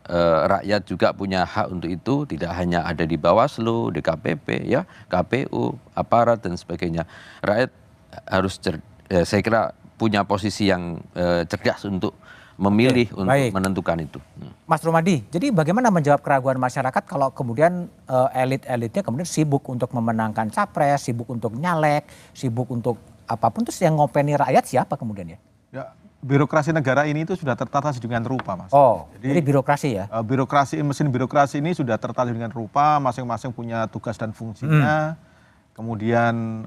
rakyat juga punya hak untuk itu, tidak hanya ada di Bawaslu, DKPP, ya, KPU, aparat dan sebagainya. Rakyat harus saya kira punya posisi yang cerdas untuk memilih untuk menentukan itu. Mas Rumadi, jadi bagaimana menjawab keraguan masyarakat kalau kemudian elit-elitnya kemudian sibuk untuk memenangkan capres, sibuk untuk nyalek, sibuk untuk apapun, terus yang ngopeni rakyat siapa kemudian ya? Ya, birokrasi negara ini itu sudah tertata sedemikian rupa, Mas. Oh, jadi birokrasi ya? Mesin birokrasi ini sudah tertata sedemikian rupa, masing-masing punya tugas dan fungsinya. Kemudian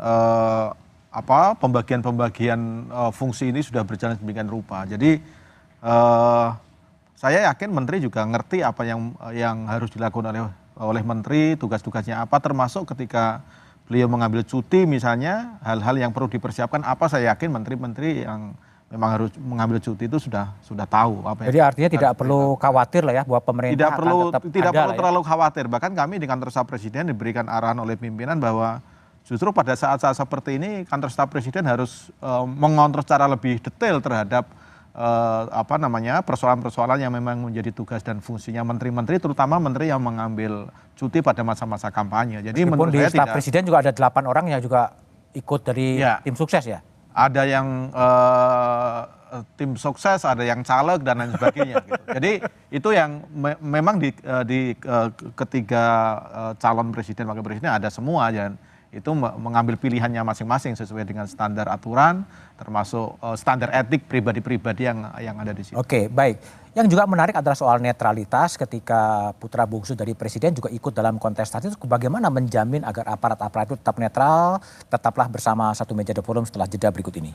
pembagian fungsi ini sudah berjalan sedemikian rupa. Jadi saya yakin menteri juga ngerti apa yang harus dilakukan oleh menteri, tugas-tugasnya apa, termasuk ketika beliau mengambil cuti misalnya, hal-hal yang perlu dipersiapkan apa, saya yakin menteri-menteri yang memang harus mengambil cuti itu sudah tahu apa. Jadi artinya tidak perlu khawatir lah ya bahwa pemerintah tidak perlu terlalu khawatir. Bahkan kami di kantor staf presiden diberikan arahan oleh pimpinan bahwa justru pada saat-saat seperti ini kantor staf presiden harus mengontrol secara lebih detail terhadap persoalan-persoalan yang memang menjadi tugas dan fungsinya menteri-menteri, terutama menteri yang mengambil cuti pada masa-masa kampanye. Jadi meskipun di staf presiden juga ada 8 orang yang juga ikut dari tim sukses ya? Ada yang tim sukses, ada yang caleg dan lain sebagainya. Gitu. Jadi itu yang memang di ketiga calon presiden wakil presiden ada semua, dan itu mengambil pilihannya masing-masing sesuai dengan standar aturan, termasuk standar etik pribadi-pribadi yang ada di situ. Oke, baik. Yang juga menarik adalah soal netralitas ketika putra bungsu dari presiden juga ikut dalam kontestasi itu, bagaimana menjamin agar aparat-aparat itu tetap netral. Tetaplah bersama Satu Meja The Forum setelah jeda berikut ini.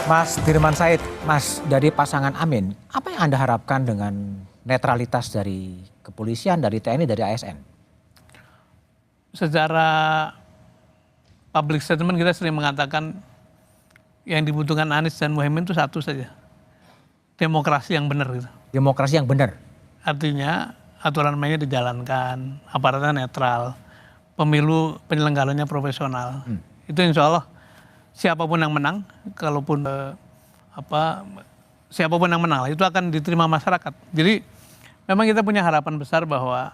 Mas Dirman Said, Mas, dari pasangan Amin, apa yang Anda harapkan dengan netralitas dari kepolisian, dari TNI, dari ASN? Secara public statement kita sering mengatakan yang dibutuhkan Anies dan Muhaimin itu satu saja, demokrasi yang benar gitu. Demokrasi yang benar? Artinya aturan mainnya dijalankan, aparatnya netral, pemilu penyelenggaranya profesional. Itu insya Allah siapapun yang menang, kalaupun siapapun yang menang, itu akan diterima masyarakat. Jadi memang kita punya harapan besar bahwa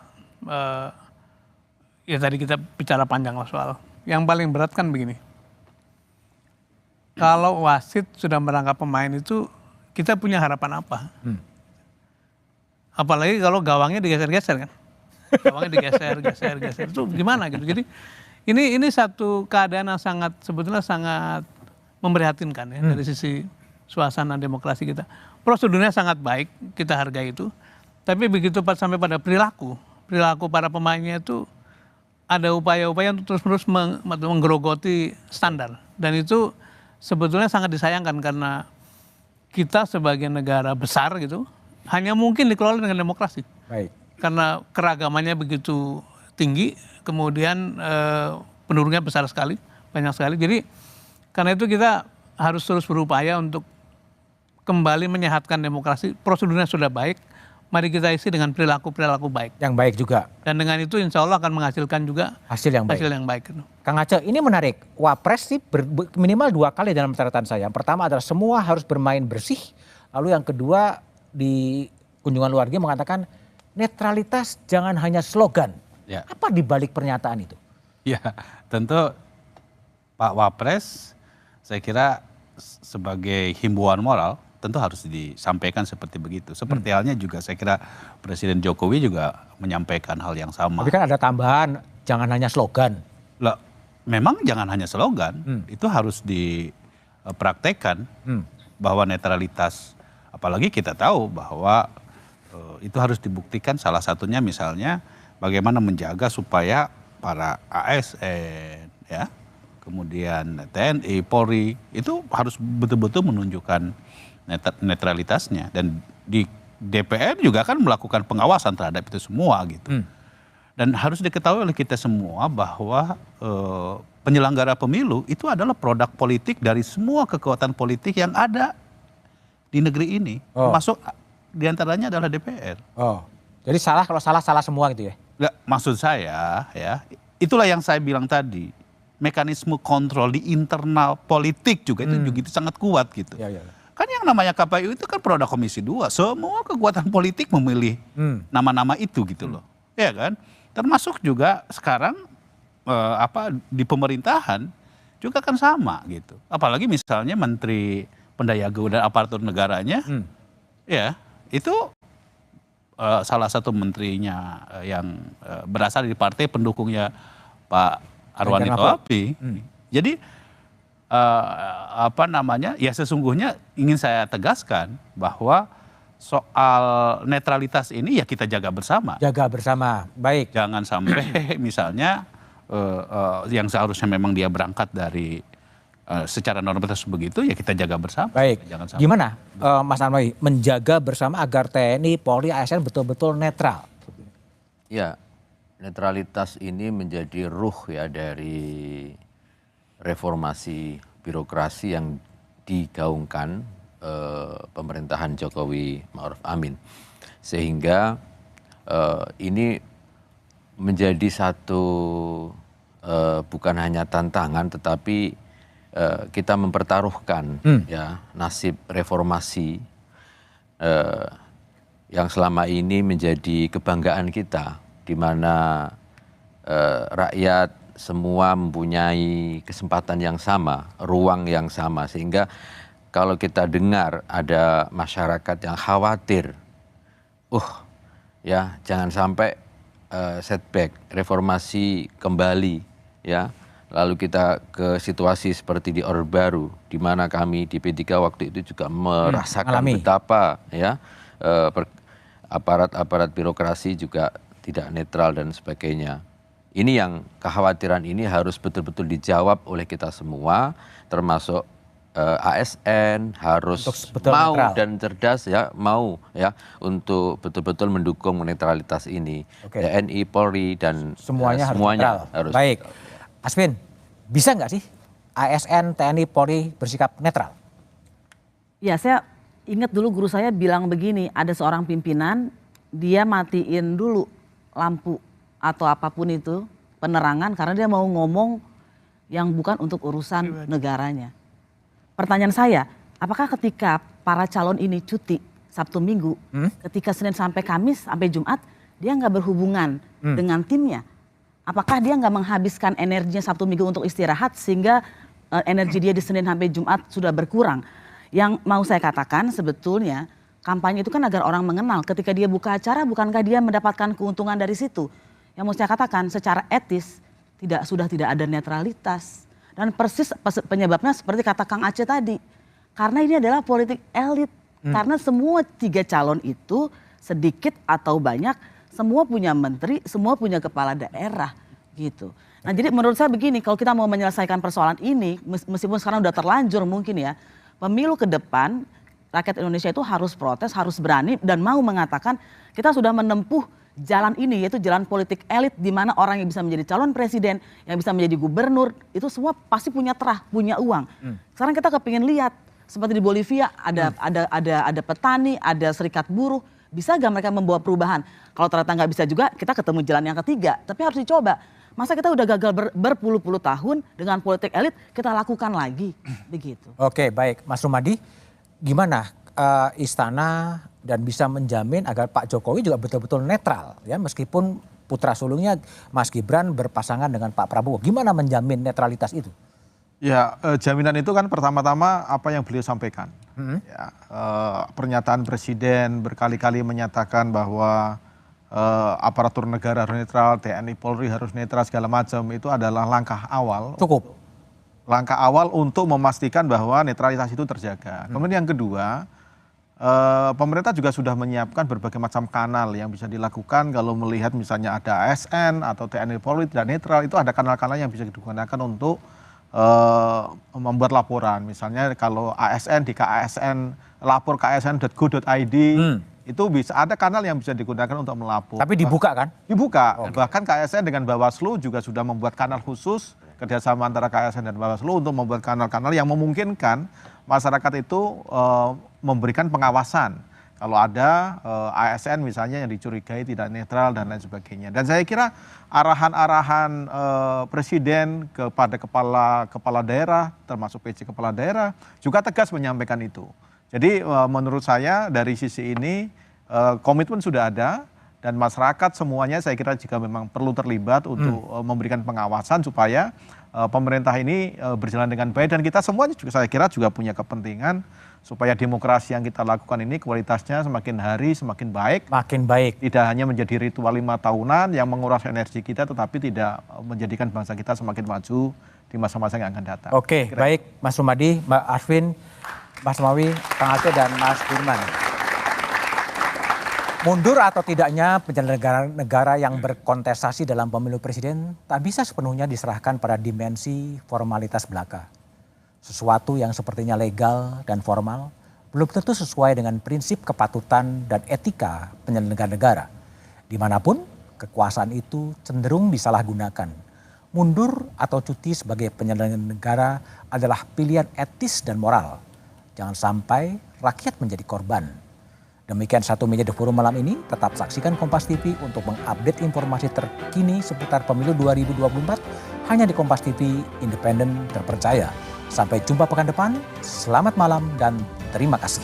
ya tadi kita bicara panjang lah soal. Yang paling berat kan begini, kalau wasit sudah merangkap pemain itu kita punya harapan apa? Apalagi kalau gawangnya digeser-geser kan, gawangnya digeser, itu gimana gitu. Jadi ini satu keadaan yang sebetulnya sangat memprihatinkan ya dari sisi suasana demokrasi kita. Prosedurnya sangat baik, kita hargai itu. Tapi begitu sampai pada perilaku para pemainnya itu ada upaya-upaya untuk terus-menerus menggerogoti standar. Dan itu sebetulnya sangat disayangkan karena kita sebagai negara besar gitu hanya mungkin dikelola dengan demokrasi. Baik. Karena keragamannya begitu tinggi, kemudian penduduknya besar sekali, banyak sekali. Jadi karena itu kita harus terus berupaya untuk kembali menyehatkan demokrasi. Prosedurnya sudah baik, mari kita isi dengan perilaku-perilaku baik. Yang baik juga. Dan dengan itu insya Allah akan menghasilkan juga hasil yang baik. Kang Aceh, ini menarik. Wapres sih minimal 2 kali dalam catatan saya. Yang pertama adalah semua harus bermain bersih. Lalu yang kedua di kunjungan luar negeri mengatakan netralitas jangan hanya slogan. Ya. Apa dibalik pernyataan itu? Ya, tentu Pak Wapres saya kira sebagai himbauan moral tentu harus disampaikan seperti begitu. Seperti halnya juga saya kira Presiden Jokowi juga menyampaikan hal yang sama. Tapi kan ada tambahan, jangan hanya slogan. Lah, memang jangan hanya slogan, itu harus dipraktekkan bahwa netralitas, apalagi kita tahu bahwa itu harus dibuktikan salah satunya misalnya bagaimana menjaga supaya para ASN, ya, kemudian TNI, Polri itu harus betul-betul menunjukkan netralitasnya, dan di DPR juga kan melakukan pengawasan terhadap itu semua gitu. Dan harus diketahui oleh kita semua bahwa penyelenggara pemilu itu adalah produk politik dari semua kekuatan politik yang ada di negeri ini, termasuk diantaranya adalah DPR. Jadi salah kalau salah semua gitu ya? Nggak, maksud saya ya, itulah yang saya bilang tadi, mekanisme kontrol di internal politik juga itu sangat kuat gitu. Kan yang namanya KPU itu kan produk Komisi 2, semua kekuatan politik memilih nama-nama itu gitu loh, ya kan? Termasuk juga sekarang di pemerintahan juga kan sama gitu. Apalagi misalnya Menteri Pendaya-gunaan dan Aparatur Negaranya, ya itu salah satu menterinya yang berasal dari partai pendukungnya Pak Arwani Toapi. Jadi ya sesungguhnya ingin saya tegaskan bahwa soal netralitas ini ya kita jaga bersama. Jaga bersama, baik. Jangan sampai misalnya yang seharusnya memang dia berangkat dari secara normatif begitu ya kita jaga bersama. Baik. Jangan sampai. Gimana Mas Anwar menjaga bersama agar TNI, Polri, ASN betul-betul netral? Ya, netralitas ini menjadi ruh ya dari reformasi birokrasi yang digaungkan pemerintahan Jokowi Ma'ruf Amin, sehingga ini menjadi satu bukan hanya tantangan tetapi kita mempertaruhkan ya nasib reformasi yang selama ini menjadi kebanggaan kita, di mana rakyat semua mempunyai kesempatan yang sama, ruang yang sama, sehingga kalau kita dengar ada masyarakat yang khawatir, ya jangan sampai setback, reformasi kembali, ya. Lalu kita ke situasi seperti di Orde Baru, di mana kami di P3 waktu itu juga merasakan betapa ya aparat-aparat birokrasi juga tidak netral dan sebagainya. Ini yang kekhawatiran ini harus betul-betul dijawab oleh kita semua, termasuk ASN harus mau netral dan cerdas ya, mau ya untuk betul-betul mendukung netralitas ini. TNI, Polri dan semuanya harus. Baik, Aswin, bisa nggak sih ASN, TNI, Polri bersikap netral? Ya, saya ingat dulu guru saya bilang begini, ada seorang pimpinan, dia matiin dulu lampu atau apapun itu, penerangan, karena dia mau ngomong yang bukan untuk urusan negaranya. Pertanyaan saya, apakah ketika para calon ini cuti Sabtu Minggu, ketika Senin sampai Kamis sampai Jumat, dia nggak berhubungan dengan timnya? Apakah dia nggak menghabiskan energinya Sabtu Minggu untuk istirahat sehingga energi dia di Senin sampai Jumat sudah berkurang? Yang mau saya katakan sebetulnya kampanye itu kan agar orang mengenal. Ketika dia buka acara, bukankah dia mendapatkan keuntungan dari situ? Yang mau saya katakan secara etis sudah tidak ada netralitas. Dan persis penyebabnya seperti kata Kang Aceh tadi. Karena ini adalah politik elit. Karena semua 3 calon itu sedikit atau banyak, semua punya menteri, semua punya kepala daerah gitu. Nah jadi menurut saya begini, kalau kita mau menyelesaikan persoalan ini, meskipun sekarang udah terlanjur mungkin ya, pemilu ke depan rakyat Indonesia itu harus protes, harus berani dan mau mengatakan kita sudah menempuh jalan ini, yaitu jalan politik elit di mana orang yang bisa menjadi calon presiden, yang bisa menjadi gubernur, itu semua pasti punya terah, punya uang. Sekarang kita kepingin lihat seperti di Bolivia ada petani, ada serikat buruh, bisa gak mereka membawa perubahan? Kalau ternyata nggak bisa juga, kita ketemu jalan yang ketiga, tapi harus dicoba. Masa kita udah gagal berpuluh-puluh tahun dengan politik elit, kita lakukan lagi begitu. Oke, baik, Mas Rumadi, gimana istana dan bisa menjamin agar Pak Jokowi juga betul-betul netral ya, meskipun putra sulungnya Mas Gibran berpasangan dengan Pak Prabowo, gimana menjamin netralitas itu? Ya, jaminan itu kan pertama-tama apa yang beliau sampaikan. Ya, pernyataan presiden berkali-kali menyatakan bahwa aparatur negara harus netral, TNI Polri harus netral segala macam, itu adalah langkah awal. Cukup. Langkah awal untuk memastikan bahwa netralitas itu terjaga. Kemudian yang kedua, pemerintah juga sudah menyiapkan berbagai macam kanal yang bisa dilakukan kalau melihat misalnya ada ASN atau TNI Polri tidak netral, itu ada kanal-kanal yang bisa digunakan untuk membuat laporan. Misalnya kalau ASN di KASN, lapor kasn.go.id, itu bisa ada kanal yang bisa digunakan untuk melapor. Tapi dibuka kan? Dibuka. Bahkan KASN dengan Bawaslu juga sudah membuat kanal khusus kerjasama antara KASN dan Bawaslu untuk membuat kanal-kanal yang memungkinkan masyarakat itu memberikan pengawasan kalau ada ASN misalnya yang dicurigai tidak netral dan lain sebagainya. Dan saya kira arahan-arahan presiden kepada kepala daerah, termasuk PJ kepala daerah, juga tegas menyampaikan itu. Jadi menurut saya dari sisi ini komitmen sudah ada dan masyarakat semuanya saya kira juga memang perlu terlibat untuk memberikan pengawasan supaya pemerintah ini berjalan dengan baik, dan kita semuanya juga saya kira juga punya kepentingan supaya demokrasi yang kita lakukan ini kualitasnya semakin hari semakin baik. Makin baik. Tidak hanya menjadi ritual 5 tahunan yang menguras energi kita, tetapi tidak menjadikan bangsa kita semakin maju di masa-masa yang akan datang. Oke, baik Mas Rumadi, Mbak Aswin, Mas Mawi, Kang Aceh dan Mas Firman. Mundur atau tidaknya penyelenggara negara yang berkontestasi dalam pemilu presiden tak bisa sepenuhnya diserahkan pada dimensi formalitas belaka. Sesuatu yang sepertinya legal dan formal belum tentu sesuai dengan prinsip kepatutan dan etika penyelenggara negara. Dimanapun kekuasaan itu cenderung disalahgunakan. Mundur atau cuti sebagai penyelenggara negara adalah pilihan etis dan moral. Jangan sampai rakyat menjadi korban. Demikian Satu Meja The Forum malam ini. Tetap saksikan Kompas TV untuk mengupdate informasi terkini seputar pemilu 2024 hanya di Kompas TV, independen, terpercaya. Sampai jumpa pekan depan. Selamat malam dan terima kasih.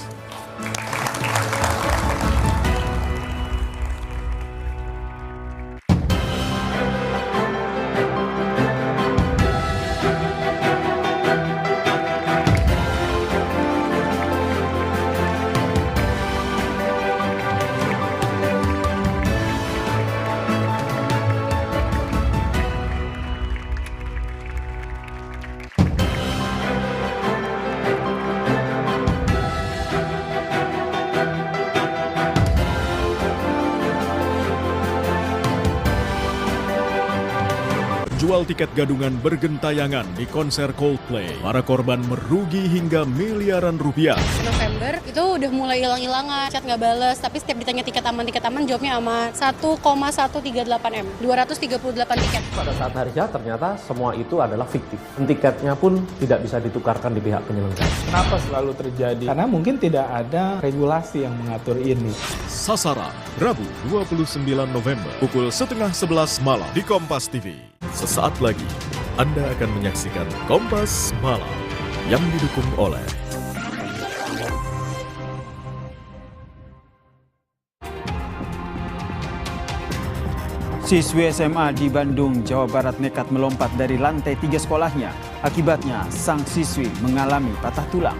Penjual tiket gadungan bergentayangan di konser Coldplay. Para korban merugi hingga miliaran rupiah. November itu udah mulai hilang-hilangan, chat nggak bales, tapi setiap ditanya tiket aman, jawabnya aman. 1,138 M, 238 tiket. Pada saat hari H ternyata semua itu adalah fiktif. Tiketnya pun tidak bisa ditukarkan di pihak penyelenggara. Kenapa selalu terjadi? Karena mungkin tidak ada regulasi yang mengatur ini. Sasaran, Rabu 29 November, pukul 10:30 malam di Kompas TV. Sesaat lagi, Anda akan menyaksikan Kompas Malam yang didukung oleh Siswi SMA di Bandung, Jawa Barat nekat melompat dari lantai 3 sekolahnya. Akibatnya, sang siswi mengalami patah tulang.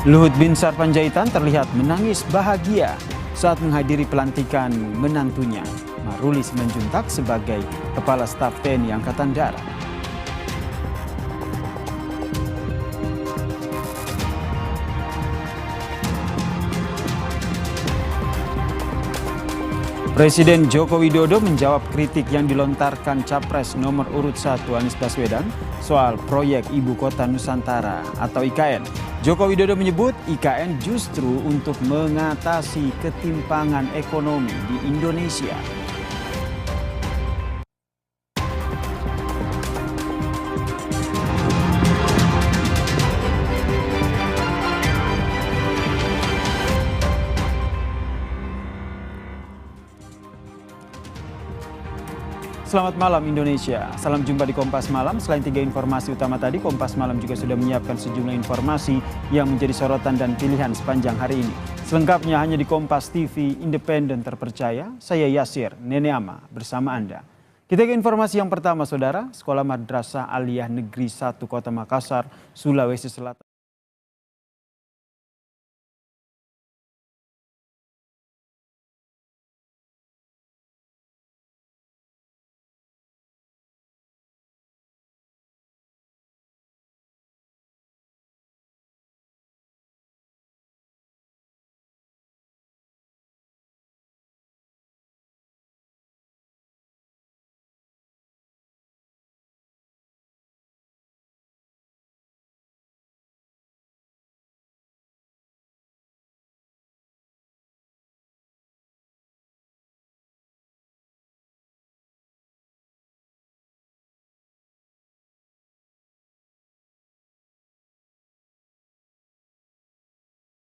Luhut Binsar Panjaitan terlihat menangis bahagia saat menghadiri pelantikan menantunya, Maruli Simanjuntak, sebagai Kepala Staf TNI Angkatan Darat. Presiden Joko Widodo menjawab kritik yang dilontarkan Capres nomor urut 1 Anies Baswedan soal proyek Ibu Kota Nusantara atau IKN. Joko Widodo menyebut IKN justru untuk mengatasi ketimpangan ekonomi di Indonesia. Selamat malam Indonesia, salam jumpa di Kompas Malam. Selain 3 informasi utama tadi, Kompas Malam juga sudah menyiapkan sejumlah informasi yang menjadi sorotan dan pilihan sepanjang hari ini. Selengkapnya hanya di Kompas TV, independen terpercaya. Saya Yasir Neneama bersama Anda. Kita ke informasi yang pertama, Saudara. Sekolah Madrasah Aliyah Negeri 1 Kota Makassar, Sulawesi Selatan